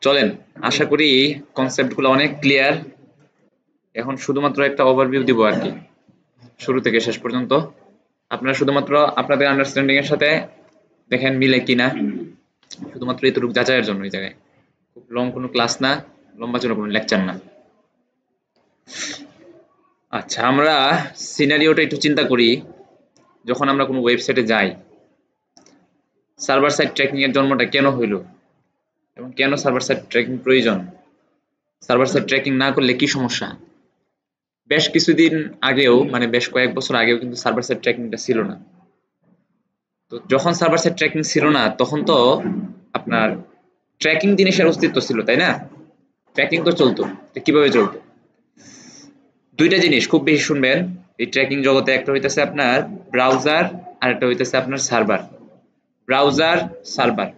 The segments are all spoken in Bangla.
চলেন, আশা করি কনসেপ্টগুলো অনেক ক্লিয়ার। এখন শুধুমাত্র একটা ওভারভিউ দিব আর কি, শুরু থেকে শেষ পর্যন্ত। আপনারা শুধুমাত্র আপনাদের আন্ডারস্ট্যান্ডিং এর সাথে দেখেন মিলে কিনা, শুধুমাত্র এতটুকু যাচাইয়ের জন্য এই জায়গায়। খুব লং কোনো ক্লাস না, লম্বা চড়া কোনো লেকচার না। আচ্ছা, আমরা সিনারিওটা একটু চিন্তা করি। যখন আমরা কোনো ওয়েবসাইটে যাই, সার্ভার সাইড ট্র্যাকিং এর জন্মটা কেন হইল এবং কেন সার্ভার সাইড ট্র্যাকিং প্রয়োজন, সার্ভার সাইড ট্র্যাকিং না করলে কি সমস্যা। বেশ কিছুদিন আগেও, মানে বেশ কয়েক বছর আগেও কিন্তু সার্ভার সাইড ট্র্যাকিংটা ছিল না। তো যখন সার্ভার সাইড ট্র্যাকিং ছিল না, তখন তো আপনার ট্র্যাকিং জিনিসের অস্তিত্ব ছিল, তাই না? ট্র্যাকিং তো চলতো। কিভাবে চলতো? দুইটা জিনিস খুব বেশি শুনবেন এই ট্র্যাকিং জগতে। একটা হইতেছে আপনার ব্রাউজার, আর একটা হইতেছে আপনার সার্ভার। Browser, server.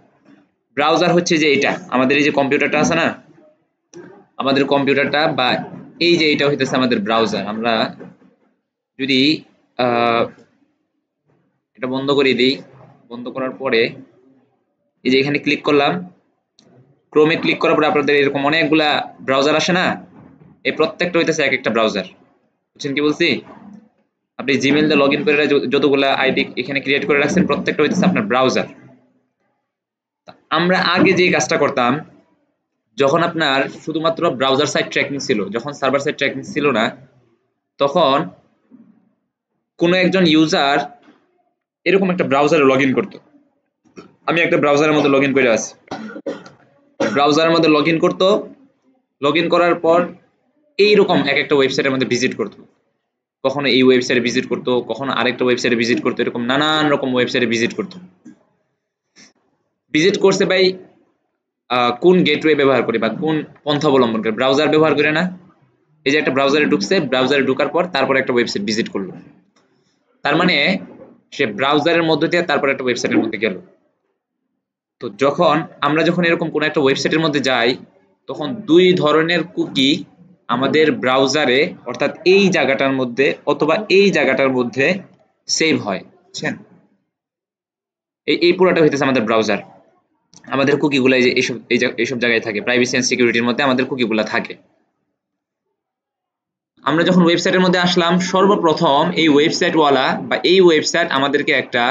ব্রাউজার হচ্ছে যে এটা আমাদের এই যে কম্পিউটারটা আছে না, আমাদের কম্পিউটারটা বা এই যে এটা হইতেছে আমাদের ব্রাউজার। আমরা যদি এটা বন্ধ করে দিই, বন্ধ করার পরে এই যে এখানে ক্লিক করলাম, ক্রোমে ক্লিক করার পরে আপনাদের এরকম অনেকগুলা ব্রাউজার আসে না, এই প্রত্যেকটা হইতেছে এক একটা ব্রাউজার। বুঝছেন কি বলছি? আপনি জিমেল দিয়ে লগ ইন করে যতগুলা আইডি এখানে ক্রিয়েট করে রাখছেন, প্রত্যেকটা হইতেছে আপনার ব্রাউজার। আমরা আগে যে কাজটা করতাম, যখন আপনার শুধুমাত্র ব্রাউজার সাইড ট্র্যাকিং ছিল, যখন সার্ভার সাইড ট্র্যাকিং ছিল না, তখন কোনো একজন ইউজার এরকম একটা ব্রাউজারে লগ ইন করতো। আমি একটা ব্রাউজারের মধ্যে লগ ইন করে আছি, ব্রাউজারের মধ্যে লগ ইন করতো। লগ ইন করার পর এইরকম এক একটা ওয়েবসাইটের মধ্যে ভিজিট করতো। কখনো এই ওয়েবসাইটে ভিজিট করতো, কখনো আরেকটা ওয়েবসাইটে ভিজিট করতো, এরকম নানান রকম ওয়েবসাইটে ভিজিট করতো। ভিজিট করছে ভাই কোন গেটওয়ে ব্যবহার করে বা কোন পন্থা অবলম্বন করে? ব্রাউজার ব্যবহার করে না? এই যে একটা ব্রাউজারে ঢুকছে, ব্রাউজারে ঢোকার পর তারপর একটা ওয়েবসাইট ভিজিট করলো। তার মানে সে ব্রাউজারের মধ্য দিয়ে তারপর একটা ওয়েবসাইটের মধ্যে গেল। তো যখন এরকম কোন একটা ওয়েবসাইটের মধ্যে যাই, তখন দুই ধরনের কুকি আমাদের ব্রাউজারে, অর্থাৎ এই জায়গাটার মধ্যে অথবা এই জায়গাটার মধ্যে সেভ হয়। বুঝছেন? এই পুরোটা হইতেছে আমাদের ব্রাউজার। আমাদের কুকিগুলো এই যে এইসব জায়গায় থাকে, প্রাইভেসি এন্ড সিকিউরিটির মধ্যে আমাদের কুকিগুলো থাকে। আমরা যখন ওয়েবসাইটের মধ্যে আসলাম, সর্বপ্রথম এই ওয়েবসাইট ওয়ালা বা এই ওয়েবসাইট আমাদেরকে একটা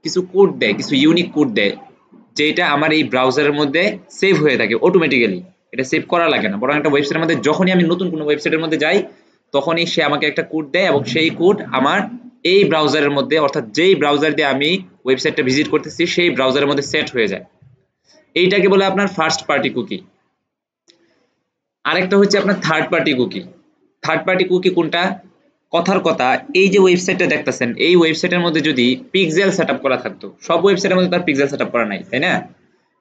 কিছু কোড দেয়, কিছু ইউনিক কোড দেয়, যেটা আমার এই ব্রাউজারের মধ্যে সেভ হয়ে থাকে অটোমেটিক্যালি। এটা সেভ করা লাগে না, বরং একটা ওয়েবসাইটের মধ্যে যখনই আমি নতুন কোনো ওয়েবসাইটের মধ্যে যাই, তখনই সে আমাকে একটা কোড দেয় এবং সেই কোড আমার এই ব্রাউজারের মধ্যে, অর্থাৎ যেই ব্রাউজার দিয়ে আমি ওয়েবসাইটটা ভিজিট করতেছি সেই ব্রাউজারের মধ্যে সেট হয়ে যায়। এইটাকে বলে আপনার ফার্স্ট পার্টি কুকি। আরেকটা হচ্ছে আপনার third party cookie. Third party cookie কোনটা? কথার কথা, এই যে ওয়েবসাইটটা দেখতেছেন, এই ওয়েবসাইটের মধ্যে যদি পিক্সেল সেটআপ করা থাকতো, সব ওয়েবসাইটের মধ্যে তার পিক্সেল সেটআপ করা নাই, তাই না?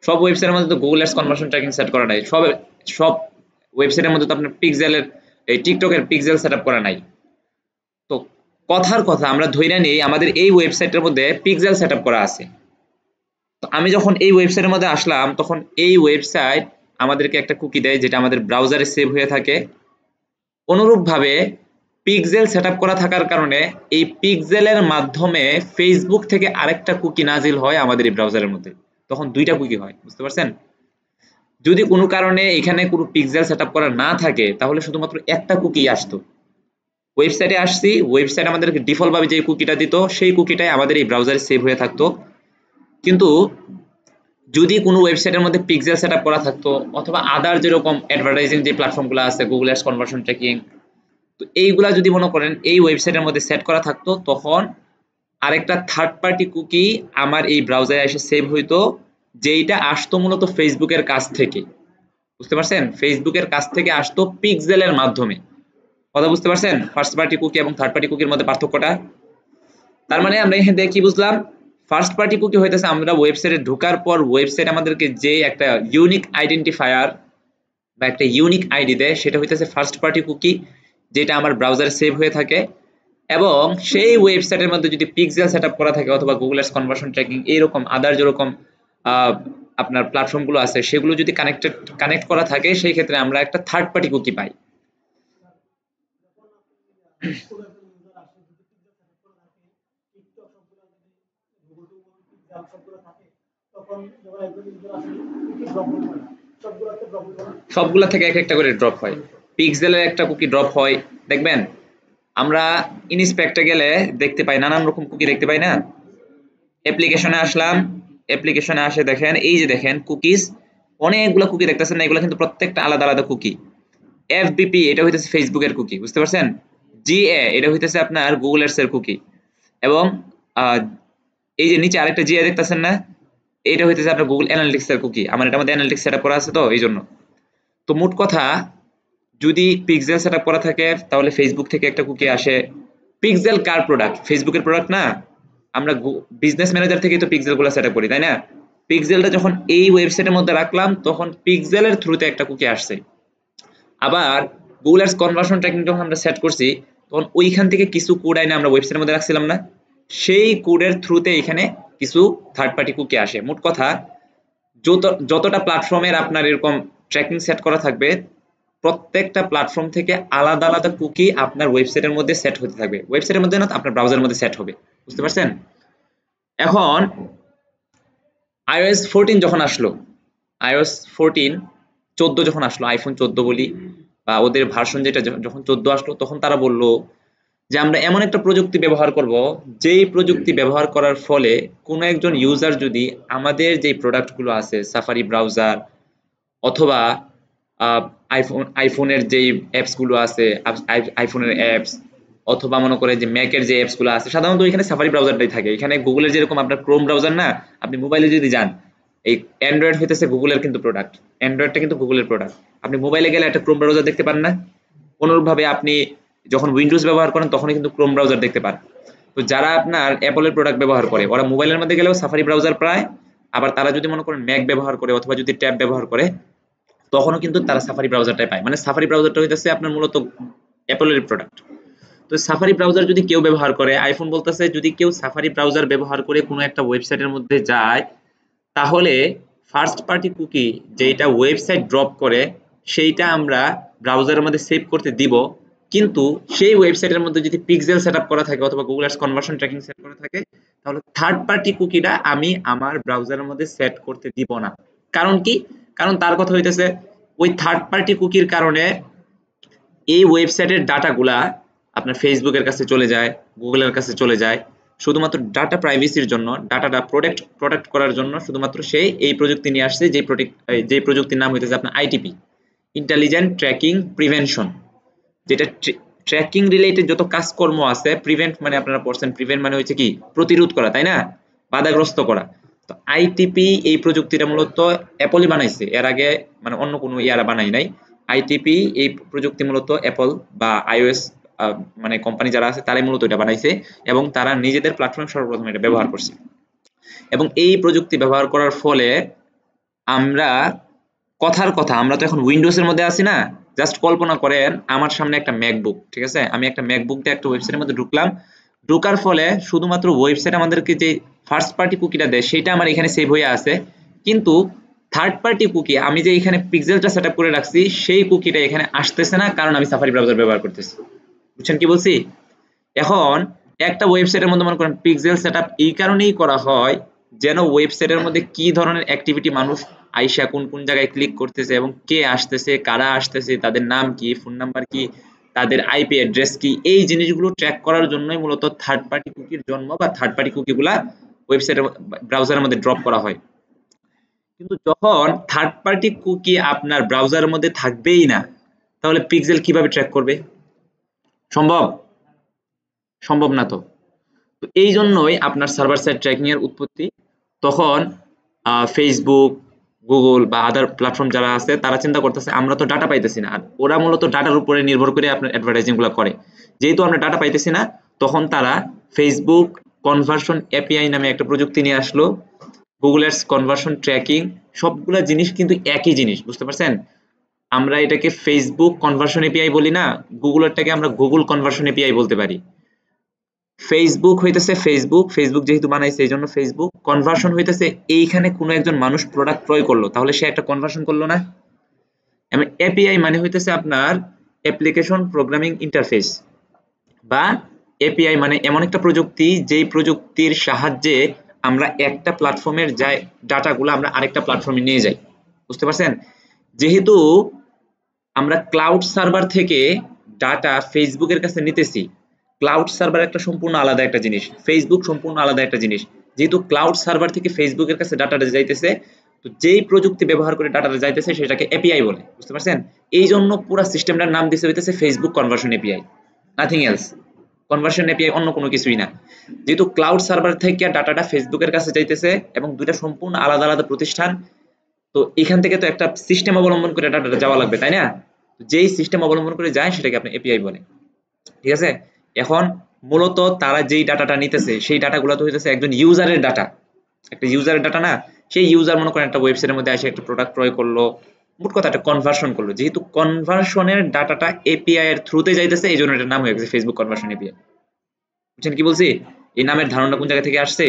সব ওয়েবসাইটের মধ্যে তো Google ads conversion tracking set করা নাই, সব ওয়েবসাইটের মধ্যে তো আপনার পিক্সেলের এই টিকটকের পিক্সেল সেটআপ করা নাই। তো কথার কথা, আমরা ধইরা নেই আমাদের এই ওয়েবসাইটের মধ্যে পিক্সেল সেটআপ করা আছে। তো আমি যখন এই ওয়েবসাইটের মধ্যে আসলাম, তখন এই ওয়েবসাইট আমাদেরকে একটা কুকি দেয়, যেটা আমাদের ব্রাউজারে সেভ হয়ে থাকে। অনুরূপভাবে পিক্সেল সেটআপ করা থাকার কারণে এই পিক্সেলের মাধ্যমে ফেসবুক থেকে আরেকটা কুকি নাজিল হয় আমাদের এই ব্রাউজারের মধ্যে। তখন দুইটা কুকি হয়, বুঝতে পারছেন? যদি কোনো কারণে এখানে কোনো পিক্সেল সেটআপ করা না থাকে, তাহলে শুধুমাত্র একটা কুকি আসতো। ওয়েবসাইটে আসছি, ওয়েবসাইট আমাদেরকে ডিফল্ট ভাবে যে কুকিটা দিত, সেই কুকিটাই আমাদের এই ব্রাউজারে সেভ হয়ে থাকতো। কিন্তু যদি কোনো ওয়েবসাইটের মধ্যে পিক্সেল সেটআপ করা থাকতো, অথবা আদার যেরকম অ্যাডভার্টাইজিং যে প্ল্যাটফর্মগুলো আছে, গুগল অ্যাডস কনভার্সন ট্র্যাকিং, তো এইগুলা যদি মনে করেন এই ওয়েবসাইটের মধ্যে সেট করা থাকতো, তখন আরেকটা থার্ড পার্টি কুকি আমার এই ব্রাউজারে এসে সেভ হইতো, যেইটা আসতো মূলত ফেসবুকের কাছ থেকে। বুঝতে পারছেন? ফেসবুকের কাছ থেকে আসতো পিক্সেলের মাধ্যমে। কথা বুঝতে পারছেন ফার্স্ট পার্টি কুকি এবং থার্ড পার্টি কুকির মধ্যে পার্থক্যটা? তার মানে আমরা এখান থেকে কি বুঝলাম? ফার্স্ট পার্টি কুকি হইতেছে আমরা ওয়েবসাইটে ঢোকার পর ওয়েবসাইট আমাদেরকে যে একটা ইউনিক আইডেন্টিফায়ার বা একটা ইউনিক আইডি দেয়, সেটা হইতেছে ফার্স্ট পার্টি কুকি, যেটা আমার ব্রাউজারে সেভ হয়ে থাকে। এবং সেই ওয়েবসাইটের মধ্যে যদি পিক্সেল সেটআপ করা থাকে, অথবা গুগল অ্যাডস কনভার্সন ট্র্যাকিং, এইরকম আদার যেরকম আপনার প্ল্যাটফর্মগুলো আছে, সেগুলো যদি কানেক্ট করা থাকে, সেই ক্ষেত্রে আমরা একটা থার্ড পার্টি কুকি পাই। সবগুলা থেকে এক একটা করে ড্রপ হয়। পিক্সেলের একটা কুকি ড্রপ হয়, দেখবেন আমরা ইনস্পেক্টে গেলে দেখতে পাই নানান রকম কুকি দেখতে পাই না। অ্যাপ্লিকেশনে আসলাম, অ্যাপ্লিকেশনে আসে দেখেন এই যে দেখেন কুকিজ, অনেকগুলো কুকি দেখতেছেন না, এগুলো কিন্তু প্রত্যেকটা আলাদা আলাদা কুকি। এফবিপি এটা হইতেছে ফেসবুকের কুকি, বুঝতে পারছেন? জিএ এটা হইতেছে আপনার গুগল এডস এর কুকি। এবং এই যে নিচে আরেকটা জিএ দেখতেছেন না, এটা হইতেছে আপনার গুগল অ্যানালিটিক্স এর কুকি। আমার এটার মধ্যে অ্যানালিটিক্স সেটআপ করা আছে তো এই জন্য। তো মোট কথা, যদি পিক্সেল সেটআপ করা থাকে তাহলে ফেসবুক থেকে একটা কুকি আসে। পিক্সেল কার প্রোডাক্ট? ফেসবুকের প্রোডাক্ট না। আমরা বিজনেস ম্যানেজার থেকেই তো পিক্সেল গুলো সেটআপ করি, তাই না? পিক্সেলটা যখন এই ওয়েবসাইটের মধ্যে রাখলাম তখন পিক্সেলের থ্রুতে একটা কুকি আসছে। আবার গুগল অ্যাডস কনভার্সন ট্র্যাকিং যখন আমরা সেট করছি তখন ওইখান থেকে কিছু কোড আইনে আমরা ওয়েবসাইটের মধ্যে রাখছিলাম না, সেই কোডের থ্রুতে এখানে কিছু থার্ড পার্টি কুকি আসে। মোট কথা, যতটা প্ল্যাটফর্মের আপনার এরকম ট্র্যাকিং সেট করা থাকবে, প্রত্যেকটা প্ল্যাটফর্ম থেকে আলাদা আলাদা কুকি আপনার ওয়েবসাইটের মধ্যে সেট হতে থাকবে। ওয়েবসাইটের মধ্যে না, আপনার ব্রাউজারের মধ্যে সেট হবে, বুঝতে পারছেন? এখন iOS 14 যখন আসলো, iOS 14 14 যখন আসলো, আইফোন 14 বলি বা ওদের ভার্সন যেটা যখন 14 আসলো, তখন তারা বলল যে আমরা এমন একটা প্রযুক্তি ব্যবহার করব, যেই প্রযুক্তি ব্যবহার করার ফলে কোনো একজন ইউজার যদি আমাদের যে প্রোডাক্টগুলো আছে, সাফারি ব্রাউজার অথবা আইফোনের যেই অ্যাপসগুলো আছে, আইফোনের অ্যাপস অথবা মনে করে যে ম্যাকের যে অ্যাপসগুলো আছে, সাধারণত এখানে সাফারি ব্রাউজারটাই থাকে। এখানে গুগলের যেরকম আপনার ক্রোম ব্রাউজার না, আপনি মোবাইলে যদি যান, এই অ্যান্ড্রয়েড হইতেছে গুগলের কিন্তু প্রোডাক্ট, অ্যান্ড্রয়েডটা কিন্তু গুগলের প্রোডাক্ট। আপনি মোবাইলে গেলে একটা ক্রোম ব্রাউজার দেখতে পান না? অনুরূপভাবে আপনি যখন উইন্ডোজ ব্যবহার করেন তখনই কিন্তু ক্রোম ব্রাউজার দেখতে পান। তো যারা আপনার অ্যাপলের প্রোডাক্ট ব্যবহার করে, ওরা মোবাইলের মধ্যে গেলেও সাফারি ব্রাউজার প্রায়, আবার তারা যদি মনে করেন ম্যাক ব্যবহার করে অথবা যদি ট্যাব ব্যবহার করে তখনও কিন্তু তারা সাফারি ব্রাউজারটাই পায়। মানে সাফারি ব্রাউজারটা হইতেছে আপনার মূলত অ্যাপলের প্রোডাক্ট। তো সাফারি ব্রাউজার যদি কেউ ব্যবহার করে, আইফোন বলতেছে যদি কেউ সাফারি ব্রাউজার ব্যবহার করে কোনো একটা ওয়েবসাইটের মধ্যে যায়, তাহলে ফার্স্ট পার্টি কুকি যেটা ওয়েবসাইট ড্রপ করে সেইটা আমরা ব্রাউজারের মধ্যে সেভ করতে দিব, কিন্তু সেই ওয়েবসাইটের মধ্যে যদি পিক্সেল সেটআপ করা থাকে অথবা Google ads conversion tracking set করা থাকে, তাহলে থার্ড পার্টি কুকিটা আমি আমার ব্রাউজারের মধ্যে সেট করতে দিব না। কারণ কি? কারণ তার কথা হইতেছে ওই থার্ড পার্টি কুকির কারণে এই ওয়েবসাইটের ডাটাগুলা আপনার ফেসবুকের কাছে চলে যায়, গুগলের কাছে চলে যায়, শুধুমাত্র ডাটা প্রাইভেসির জন্য, ডাটাটা প্রোটেক্ট করার জন্য শুধুমাত্র সে এই প্রযুক্তি নিয়ে আসছে, যে প্রযুক্তির নাম হইতেছে আপনার আইটিপি, ইন্টেলিজেন্ট ট্র্যাকিং প্রিভেনশন। যেটা ট্র্যাকিং রিলেটেড যত কাজকর্ম আছে, প্রিভেন্ট মানে আপনারা পড়ছেন, প্রিভেন্ট মানে হচ্ছে কি প্রতিরোধ করা, তাই না? বাধাগ্রস্ত করা। তো আইটিপি এই প্রযুক্তিটা মূলত অ্যাপলই বানাইছে, এর আগে মানে অন্য কোনো ইয়ারা বানাই নাই। আইটিপি এই প্রযুক্তি মূলত অ্যাপল বা আইওএস মানে কোম্পানি যারা আছে তারাই মূলত এটা বানাইছে, এবং তারা নিজেদের প্ল্যাটফর্মে সর্বপ্রথম এটা ব্যবহার করছে। এবং এই প্রযুক্তি ব্যবহার করার ফলে আমরা কথার কথা, আমরা তো এখন উইন্ডোজের মধ্যে আছি না। জাস্ট কল্পনা করেন আমার সামনে একটা ম্যাকবুক, ঠিক আছে? আমি একটা ম্যাকবুক দিয়ে একটা ওয়েবসাইটের মধ্যে ঢুকলাম, ঢোকার ফলে শুধুমাত্র ওয়েবসাইট আমাদেরকে যে ফার্স্ট পার্টি কুকিটা দেয় সেটা আমার এখানে সেভ হয়ে আছে, কিন্তু থার্ড পার্টি কুকি আমি যে এখানে পিক্সেলটা সেটআপ করে রাখছি সেই কুকিটা এখানে আসতেছে না, কারণ আমি সাফারি ব্রাউজার ব্যবহার করতেছি। বুঝছেন কি বলছি? এখন একটা ওয়েবসাইটের মধ্যে মনে করেন পিক্সেল সেটআপ এই কারণেই করা হয় যেন ওয়েবসাইটের মধ্যে কি ধরনের অ্যাক্টিভিটি মানুষ আইসা কোন কোন জায়গায় ক্লিক করতেছে এবং কে আসতেছে, কারা আসতেছে, তাদের নাম কি, ফোন নাম্বার কি, তাদের আইপি অ্যাড্রেস কি, এই জিনিসগুলো ট্র্যাক করার জন্যই মূলত থার্ড পার্টি কুকির জন্ম, বা থার্ড পার্টি কুকিগুলা ওয়েবসাইটের ব্রাউজারের মধ্যে ড্রপ করা হয়। কিন্তু যখন থার্ড পার্টি কুকি আপনার ব্রাউজারের মধ্যে থাকবেই না, তাহলে পিক্সেল কিভাবে ট্র্যাক করবে? সম্ভব? সম্ভব না তো। তো এই জন্যই আপনার সার্ভার সাইড ট্র্যাকিং এর উৎপত্তি। তখন ফেসবুক, গুগল বা আদার প্ল্যাটফর্ম যারা আছে তারা চিন্তা করতেছে আমরা তো ডাটা পাইতেছি না, আর ওরা মূলত ডাটার উপরে নির্ভর করে আপনার অ্যাডভার্টাইজিং গুলো করে। যেহেতু আমরা ডাটা পাইতেছি না, তখন তারা ফেসবুক কনভার্সন এপিআই নামে একটা প্রযুক্তি নিয়ে আসলো, গুগল অ্যাডস কনভার্সন ট্র্যাকিং। সবগুলা জিনিস কিন্তু একই জিনিস, বুঝতে পারছেন? আমরা এটাকে ফেসবুক কনভার্সন এপিআই বলি না, গুগলেরটাকে আমরা গুগল কনভার্সন এপিআই বলতে পারি। ফেসবুক হইতেছে ফেসবুক যেহেতু বানাইছে এই জন্য ফেসবুক, কনভার্সন হইতেছে এইখানে কোনো একজন মানুষ প্রোডাক্ট ক্রয় করলো তাহলে সে একটা কনভার্সন করলো না। এবং এপিআই মানে হইতেছে আপনার অ্যাপ্লিকেশন প্রোগ্রামিং ইন্টারফেস, বা এপিআই মানে এমন একটা প্রযুক্তি যেই প্রযুক্তির সাহায্যে আমরা একটা প্ল্যাটফর্মের যাই ডাটাগুলো আমরা আরেকটা প্ল্যাটফর্মে নিয়ে যাই। বুঝতে পারছেন? যেহেতু আমরা ক্লাউড সার্ভার থেকে ডাটা ফেসবুকের কাছে নিতেছি, ক্লাউড সার্ভার একটা সম্পূর্ণ আলাদা একটা জিনিস, ফেসবুক সম্পূর্ণ আলাদা একটা জিনিস। যেহেতু ক্লাউড সার্ভার থেকে ফেসবুকের কাছে ডাটাটা যাইতেছে, তো যেই প্রযুক্তি ব্যবহার করে ডাটাটা যাইতেছে সেটাকে এপিআই বলে, বুঝতে পারছেন? এই জন্য পুরো সিস্টেমটার নাম দিতে হইতেছে Facebook conversion API, nothing else. Conversion API অন্য কোনো কিছুই না। যেহেতু ক্লাউড সার্ভার থেকে ডাটাটা ফেসবুকের কাছে যাইতেছে এবং দুইটা সম্পূর্ণ আলাদা আলাদা প্রতিষ্ঠান, তো এখান থেকে তো একটা সিস্টেম অবলম্বন করে ডাটাটা যাওয়া লাগবে, তাই না? যেই সিস্টেম অবলম্বন করে যায় সেটাকে আপনি এপিআই বলে, ঠিক আছে? এখন মূলত তারা যেই ডাটাটা নিতেছে সেই ডাটাগুলো তো হইতেছে একজন ইউজারের ডাটা, একটা ইউজারের ডাটা না? সেই ইউজার মনে করেন একটা ওয়েবসাইটের মধ্যে এসে একটা প্রোডাক্ট ক্রয় করলো, মোট কথা একটা কনভার্সন করলো, যেহেতু কনভার্সনের ডাটাটা এপিআই এর থ্রুতে যাইতেছে, এই জন্য এটার নাম হয়ে গেছে ফেসবুক কনভার্সন এপিআই। বুঝছেন কি বলছি? এই নামের ধারণা কোন জায়গা থেকে আসছে?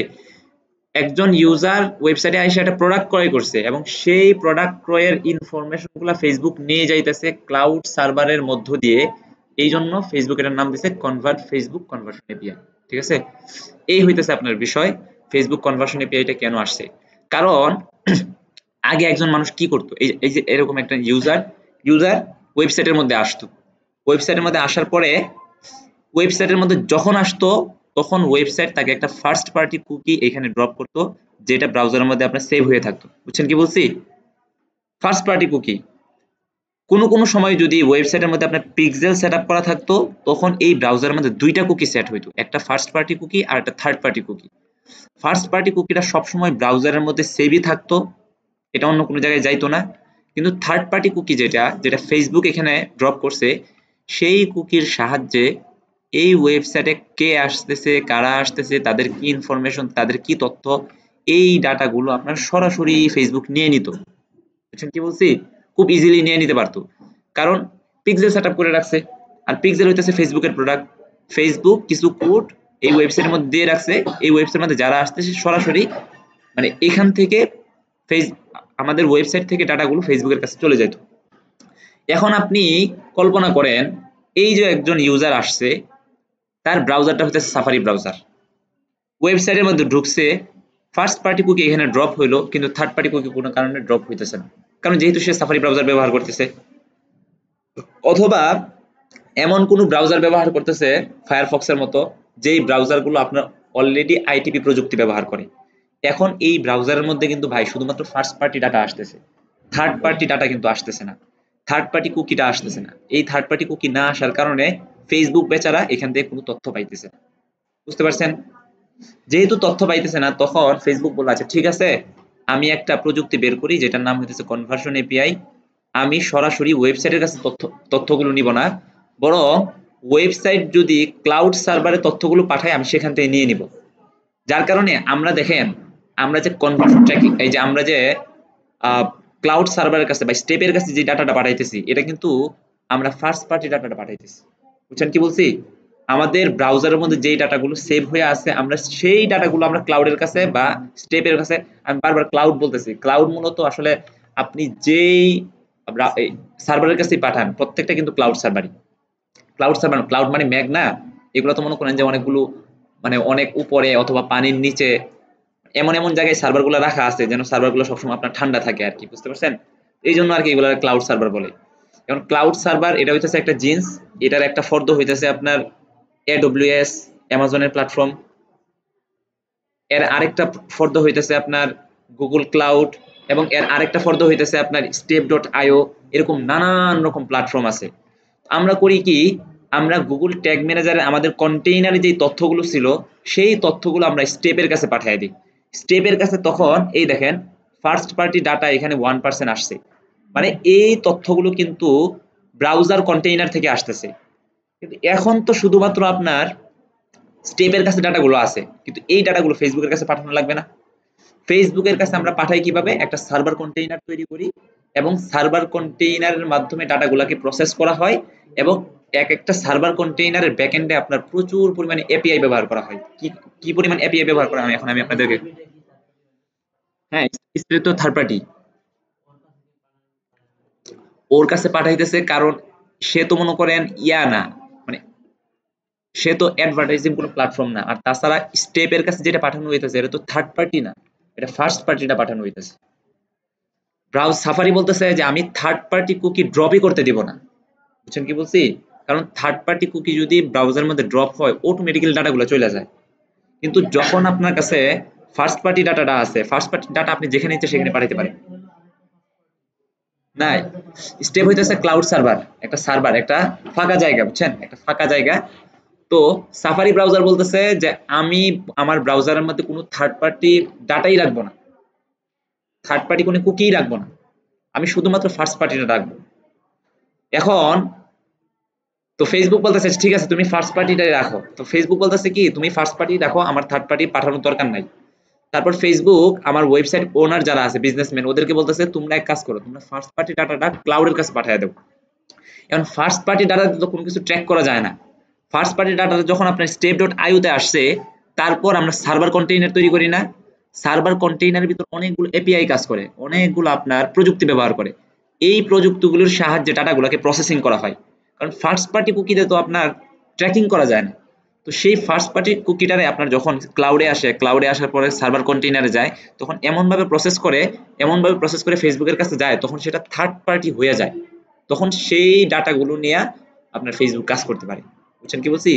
একজন ইউজার ওয়েবসাইটে এসে একটা প্রোডাক্ট ক্রয় করছে এবং সেই প্রোডাক্ট ক্রয়ের ইনফরমেশনগুলো ফেসবুক নিয়ে যাইতেছে ক্লাউড সার্ভারের মধ্য দিয়ে, এই জন্য ফেসবুক এটার নাম দিছে ফেসবুক কনভার্সন এপিআই, ঠিক আছে? এই হইতেছে আপনার বিষয়, ফেসবুক কনভার্সন এপিআইটা কেন আসছে। কারণ আগে একজন মানুষ কি করতো, এই যে এরকম একটা ইউজার ইউজার ওয়েবসাইটের মধ্যে আসতো, ওয়েবসাইটের মধ্যে আসার পরে ওয়েবসাইটের মধ্যে যখন আসতো তখন ওয়েবসাইট তাকে একটা ফার্স্ট পার্টি কুকি এখানে ড্রপ করতো, যেটা ব্রাউজারের মধ্যে আপনার সেভ হয়ে থাকতো। বুঝছেন কি বলছি? First party cookie. কোনো সময় যদি ওয়েবসাইটের মধ্যে আপনার পিক্সেল সেটআপ করা থাকতো, তখন এই ব্রাউজারের মধ্যে দুইটা কুকি সেট হইতো, একটা ফার্স্ট পার্টি কুকি আর একটা third party cookie. First party কুকিটা সবসময় ব্রাউজারের মধ্যে সেভই থাকতো, এটা অন্য কোনো জায়গায় যাইতো না। কিন্তু থার্ড পার্টি কুকি যেটা যেটা ফেসবুক এখানে ড্রপ করছে, সেই কুকির সাহায্যে এই ওয়েবসাইটে কে আসতেছে, কারা আসতেছে, তাদের কি ইনফরমেশন, তাদের কি তথ্য, এই ডাটাগুলো আপনার সরাসরি ফেসবুক নিয়ে নিত। বুঝছেন কি বলছি? খুব ইজিলি নিয়ে নিতে পারতো, কারণ পিক্সেল সেটআপ করে রাখছে। আর পিক্সেল হইতেছে ফেসবুকের প্রোডাক্ট। ফেসবুক কিছু কোড এই ওয়েবসাইটের মধ্যে দিয়ে রাখছে, এই ওয়েবসাইটের মধ্যে যারা আসতেছে সরাসরি মানে এখান থেকে ফেস আমাদের ওয়েবসাইট থেকে ডাটাগুলো ফেসবুকের কাছে চলে যেত। এখন আপনি কল্পনা করেন, এই যে একজন ইউজার আসছে, তার ব্রাউজারটা হচ্ছে সাফারি ব্রাউজার, ওয়েবসাইটের মধ্যে ঢুকছে, ফার্স্ট পার্টি কুকি এখানে ড্রপ হইলো, কিন্তু থার্ড পার্টি কুকি কোনো কারণে ড্রপ হইতেছে না, কারণ যেহেতু সে সাফারি ব্রাউজার ব্যবহার করতেছে। অথবা এমন কোনো ব্রাউজার ব্যবহার করতেছে ফায়ারফক্সের মতো, যেই ব্রাউজারগুলো আপনার অলরেডি আইটিপি প্রযুক্তি ব্যবহার করে। এখন এই ব্রাউজারের মধ্যে কিন্তু ভাই শুধুমাত্র ফার্স্ট পার্টি ডাটা আসতেছে, থার্ড পার্টি ডাটা কিন্তু আসতেছে না, থার্ড পার্টি কুকিটা আসতেছে না। এই থার্ড পার্টি কুকি না আসার কারণে ফেসবুক বেচারা এখান থেকে কোনো তথ্য পাইতেছে না। বুঝতে পারছেন? যেহেতু তথ্য পাইতেছে না, তখন ফেসবুক বলল আচ্ছা ঠিক আছে, আমি একটা প্রযুক্তি বের করি যেটার নাম হইতেছে কনভার্সন এপিআই। আমি সরাসরি ওয়েবসাইটের কাছে তথ্যগুলো নিব না, বরং ওয়েবসাইট যদি ক্লাউড সার্ভারে তথ্যগুলো পাঠায় আমি সেখান থেকে নিয়ে নিব। যার কারণে আমরা দেখেন, আমরা যে কনভার্সন ট্র্যাকিং, এই যে আমরা যে ক্লাউড সার্ভারের কাছে বা স্টেপের কাছে যে ডাটাটা পাঠাইতেছি, এটা কিন্তু আমরা ফার্স্ট পার্টি ডাটাটা পাঠাইতেছি। বুঝছেন কি বলছি? আমাদের ব্রাউজারের মধ্যে যেই ডাটাগুলো সেভ হয়ে আছে, আমরা সেই ডাটাগুলো আমরা ক্লাউডের কাছে বা স্টেপের কাছে, আমি বারবার ক্লাউড বলতেছি, ক্লাউড মূলত আসলে আপনি যেই সার্ভারের কাছে পাঠান প্রত্যেকটা কিন্তু ক্লাউড সার্ভারই। ক্লাউড সার্ভার, ক্লাউড মানে মেঘ না? এগুলো তো মনে করেন যে অনেকগুলো মানে অনেক উপরে অথবা পানির নিচে এমন এমন জায়গায় সার্ভারগুলো রাখা আছে যেন সার্ভারগুলো সবসময় আপনার ঠান্ডা থাকে আর কি, বুঝতে পারছেন? এই জন্য আর কি এগুলো ক্লাউড সার্ভার বলে। এখন ক্লাউড সার্ভার এটা হইতেছে একটা জিন্স, এটার একটা ফর্দ হইতেছে আপনার AWS, অ্যামাজনের প্ল্যাটফর্ম। এর আরেকটা ফর্দ হইতেছে আপনার গুগল ক্লাউড, এবং এর আরেকটা ফর্দ হইতেছে আপনার step.io। এরকম নানান রকম প্ল্যাটফর্ম আছে। আমরা করি কি, আমরা গুগল ট্যাগ ম্যানেজারে আমাদের কন্টেইনারে যে তথ্যগুলো ছিল সেই তথ্যগুলো আমরা স্টেপের কাছে পাঠিয়ে দিই। স্টেপের কাছে তখন এই দেখেন ফার্স্ট পার্টি ডাটা এখানে 1% আসছে, মানে এই তথ্যগুলো কিন্তু ব্রাউজার কন্টেইনার থেকে আসতেছে। কিন্তু এখন তো শুধুমাত্র আপনার স্টেপের কাছে ডাটাগুলো আছে, কিন্তু এই ডাটাগুলো ফেসবুকের কাছে পাঠানো লাগবে না। ফেসবুকের কাছে আমরা পাঠাই কিভাবে, একটা সার্ভার কন্টেইনার তৈরি করি এবং সার্ভার কন্টেইনারের মাধ্যমে ডাটাগুলোকে প্রসেস করা হয়, এবং এক একটা সার্ভার কন্টেইনারের ব্যাকএন্ডে আপনার প্রচুর পরিমাণে এপিআই ব্যবহার করা হয়। কি কি পরিমাণ এপিআই ব্যবহার করা হয় এখন আমি আপনাদেরকে, হ্যাঁ, স্প্রে তো থার্ড পার্টি ওর কাছে পাঠাইতেছে, কারণ সে তো মনে করেন ইয়া না, মানে সে তো অ্যাডভার্টাইজিং কোনো প্ল্যাটফর্ম না। আর তাছাড়া স্টেপের কাছে যেটা পাঠানো হইতেছে এটা তো থার্ড পার্টি না, এটা ফার্স্ট পার্টিটা পাঠানো হইতেছে। সাফারি বলতেছে যে আমি থার্ড পার্টি কুকি ড্রপই করতে দিব না। বুঝছেন কি বলছি? কারণ থার্ড পার্টি কুকি যদি ব্রাউজারের মধ্যে ড্রপ হয় অটোমেটিক্যালি ডাটাগুলো চলে যায়। কিন্তু যখন আপনার কাছে ফার্স্ট পার্টি ডাটাটা আছে, ফার্স্ট পার্টি ডাটা আপনি যেখানে ইচ্ছে সেখানে পাঠাতে পারেন। নাই, স্টেপ হইতেছে ক্লাউড সার্ভার, একটা সার্ভার, একটা ফাঁকা জায়গা, বুঝছেন, একটা ফাঁকা জায়গা। তো সাফারি ব্রাউজার বলতেছে যে আমি আমার ব্রাউজারের মধ্যে কোনো থার্ড পার্টি ডাটাই রাখবো না, থার্ড পার্টি কোনো কুকিই রাখবো না, আমি শুধুমাত্র ফার্স্ট পার্টিটা রাখবো। এখন তো ফেসবুক বলতেছে ঠিক আছে তুমি ফার্স্ট পার্টিটাই রাখো, তো ফেসবুক বলতেছে কি তুমি ফার্স্ট পার্টি রাখো, আমার থার্ড পার্টি পাঠানোর দরকার নাই। তারপর ফেসবুক আমার ওয়েবসাইট ওনার যারা আছে বিজনেসম্যান ওদেরকে বলতেছে তোমরা এক কাজ করো, তোমরা ফার্স্ট পার্টি ডাটাটা ক্লাউডের কাছে পাঠিয়ে দাও। এখন ফার্স্ট পার্টি ডাটাতে তো কোনো কিছু ট্র্যাক করা যায় না। ফার্স্ট পার্টি ডাটাতে যখন আপনার step.io তে আসছে, তারপর আমরা সার্ভার কন্টেইনার তৈরি করি না? সার্ভার কন্টেইনারের ভিতর অনেকগুলো এপিআই কাজ করে, অনেকগুলো আপনার প্রযুক্তি ব্যবহার করে। এই প্রযুক্তিগুলোর সাহায্যে ডাটাগুলোকে প্রসেসিং করা হয়। কারণ ফার্স্ট পার্টি কুকিতে তো আপনার ট্র্যাকিং করা যায় না। তো সেই ফার্স্ট পার্টি কুকিটারে আপনার যখন ক্লাউডে আসে, ক্লাউডে আসার পরে সার্ভার কন্টেইনারে যায়, তখন এমনভাবে প্রসেস করে ফেসবুকের কাছে যায়, তখন সেটা থার্ড পার্টি হয়ে যায়। তখন সেই ডাটাগুলো নিয়ে আপনার ফেসবুক কাজ করতে পারে। বুঝছেন কি বলছি?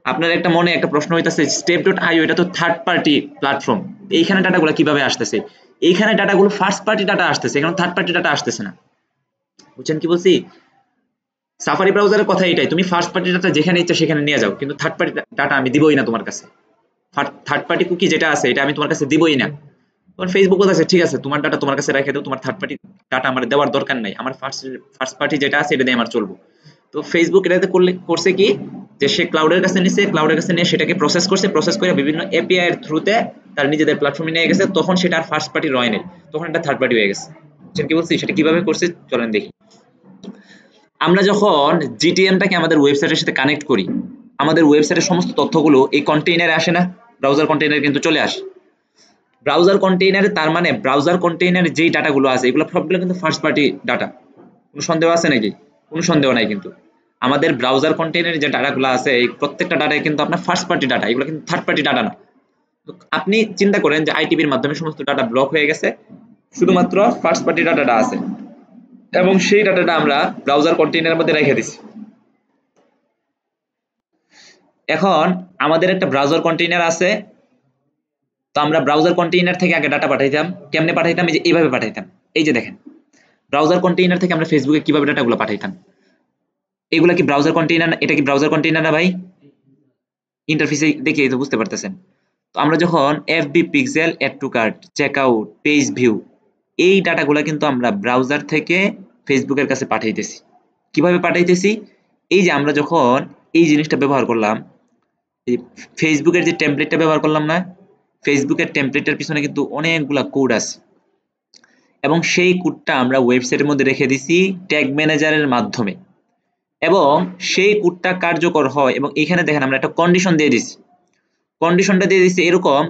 আপনার একটা মনে একটা প্রশ্ন হইতাছে step.io এটা তো থার্ড পার্টি প্ল্যাটফর্ম, এইখানে ডাটাগুলো কিভাবে আসতেছে? এইখানে ডাটাগুলো ফার্স্ট পার্টি ডাটা আসতেছে, এখানে থার্ড পার্টি ডাটা আসতেছে না। বুঝছেন কি বলছি? সাফারি ব্রাউজারের কথা এটাই, তুমি ফার্স্ট পার্টি ডাটা যেখানে ইচ্ছা সেখানে নিয়ে যাও, কিন্তু থার্ড পার্টি ডাটা আমি দিবই না তোমার কাছে। থার্ড পার্টি কুকি যেটা আছে এটা আমি তোমার কাছে দিবই না। তখন ফেসবুক বলতেছে ঠিক আছে তোমার ডাটা তোমার কাছে রেখে দাও, তোমার থার্ড পার্টি ডাটা আমার দেওয়ার দরকার নাই, আমার ফার্স্ট পার্টি যেটা আছে এটা দিয়ে আমার চলবো। তো ফেসবুক এটাতে করছে কি যে সে ক্লাউডের কাছে নিছে, ক্লাউডের কাছে নিয়ে সেটাকে প্রসেস করে বিভিন্ন এপিআই এর থ্রুতে তার নিজেদের প্ল্যাটফর্মে নিয়ে গেছে, তখন সেটা আর ফার্স্ট পার্টি রয় নাই, তখন এটা থার্ড পার্টি হয়ে গেছে। বুঝছেন কি বলছি? সেটা কিভাবে করছে চলেন দেখি। আমরা যখন জিটিএমটাকে আমাদের ওয়েবসাইটের সাথে কানেক্ট করি, আমাদের ওয়েবসাইটের সমস্ত তথ্যগুলো এই কন্টেইনারে আসে না? ব্রাউজার কন্টেইনারে কিন্তু চলে আসে। ব্রাউজার কন্টেইনারে তার মানে ব্রাউজার কন্টেইনারে যেই ডাটাগুলো আছে এগুলো সবগুলো কিন্তু ফার্স্ট পার্টি ডাটা। কোনো সন্দেহ আছে নাকি? কোনো সন্দেহ নাই কিন্তু। আমাদের ব্রাউজার কন্টেইনারে যে ডাটাগুলো আছে এই প্রত্যেকটা ডাটাই কিন্তু আপনার ফার্স্ট পার্টি ডাটা, এগুলো কিন্তু থার্ড পার্টি ডাটা না। তো আপনি চিন্তা করেন যে আইটিবির মাধ্যমে সমস্ত ডাটা ব্লক হয়ে গেছে, শুধুমাত্র ফার্স্ট পার্টি ডাটাটা আছে, এবং সেই ডাটাটা আমরা ব্রাউজার কন্টেইনারের মধ্যে রেখে দিছি। এখন আমাদের একটা ব্রাউজার কন্টেইনার আছে, তো আমরা ব্রাউজার কন্টেইনার থেকে আগে ডাটা পাঠাইতাম। কেমনে পাঠাইতাম? এই যে এইভাবে পাঠাইতাম। এই যে দেখেন, ব্রাউজার কন্টেইনার থেকে আমরা ফেসবুকে কিভাবে ডাটাগুলো পাঠাইতাম। এগুলা কি ব্রাউজার কন্টেইনার? এটা কি ব্রাউজার কন্টেইনার না ভাই? ইন্টারফেসে দেখে তো বুঝতে পারতেছেন। তো আমরা যখন FB pixel, add to cart, checkout, page view, এই ডাটাগুলো কিন্তু আমরা ব্রাউজার থেকে ফেসবুকের কাছে পাঠাইতেছি। কিভাবে পাঠাইতেছি? এই যে আমরা যখন এই জিনিসটা ব্যবহার করলাম, এই ফেসবুকের যে টেমপ্লেটটা ব্যবহার করলাম না, ফেসবুকের টেমপ্লেটের পিছনে কিন্তু অনেকগুলা কোড আছে, এবং সেই কোডটা আমরা ওয়েবসাইটের মধ্যে রেখে দিছি ট্যাগ ম্যানেজারের মাধ্যমে, এবং সেই কোডটা কার্যকর হয়। এবং এখানে দেখেন আমরা একটা কন্ডিশন দিয়ে দিছি। কন্ডিশনটা দিয়ে দিছি এরকম,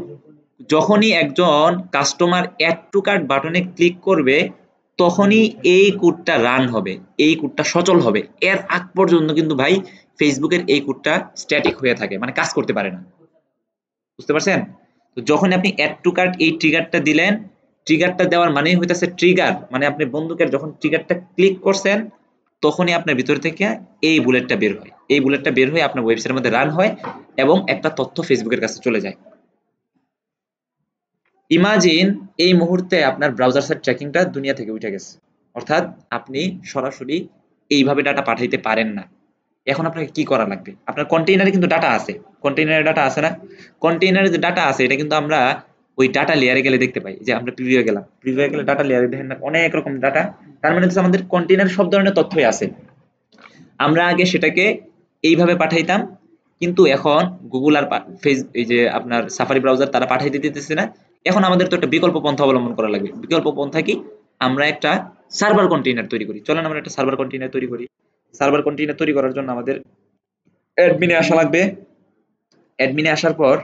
যখনই একজন কাস্টমার অ্যাড টু কার্ট বাটনে ক্লিক করবে তখনই এই কোডটা রান হবে, এই কোডটা সচল হবে। এর আগ পর্যন্ত কিন্তু ভাই ফেসবুকের এই কোডটা স্ট্যাটিক হয়ে থাকে, মানে কাজ করতে পারে না। বুঝতে পারছেন? তো যখন আপনি অ্যাড টু কার্ট এই ট্রিগারটা দিলেন, ট্রিগারটা দেওয়ার মানেই হইতাছে ট্রিগার, মানে আপনি বন্দুকের যখন ট্রিগারটা ক্লিক করছেন তখনই আপনার ভিতর থেকে এই বুলেটটা বের হয়, এই বুলেটটা বের হয়ে আপনার ওয়েবসাইটের মধ্যে রান হয় এবং একটা তথ্য ফেসবুকের কাছে চলে যায়। ইমাজিন এই মুহূর্তে আপনার ব্রাউজার সাইট ট্র্যাকিংটা দুনিয়া থেকে উঠে গেছে, অর্থাৎ আপনি সরাসরি এইভাবে ডাটা পাঠাইতে পারেন না। এখন আপনাকে কি করা লাগবে? আপনার কন্টেইনারে কিন্তু ডাটা আছে, কন্টেইনারে ডাটা আছে না? কন্টেইনারে যে ডাটা আছে এটা কিন্তু আমরা ওই ডাটা লেয়ারে গেলে দেখতে পাই। যে আমরা প্রিভিউ গেলাম, প্রিভিউ গেলে ডাটা লেয়ারে দেখেন না অনেক রকম ডাটা, তার মানে হচ্ছে আমাদের কন্টেইনারে সব ধরনের তথ্যই আছে। আমরা আগে সেটাকে এইভাবে পাঠাইতাম, কিন্তু এখন গুগল আর এই যে আপনার সাফারি ব্রাউজার তারা পাঠাইতে দিতেছে না। এখন আমাদের তো একটা বিকল্প পন্থা অবলম্বন করা লাগবে। বিকল্প পন্থা কি? আমরা একটা সার্ভার কন্টেইনার তৈরি করি। চলেন আমরা একটা সার্ভার কন্টেইনার তৈরি করি। সার্ভার কন্টেইনার তৈরি করার জন্য আমাদের অ্যাডমিনে আসা লাগবে। অ্যাডমিনে আসার পর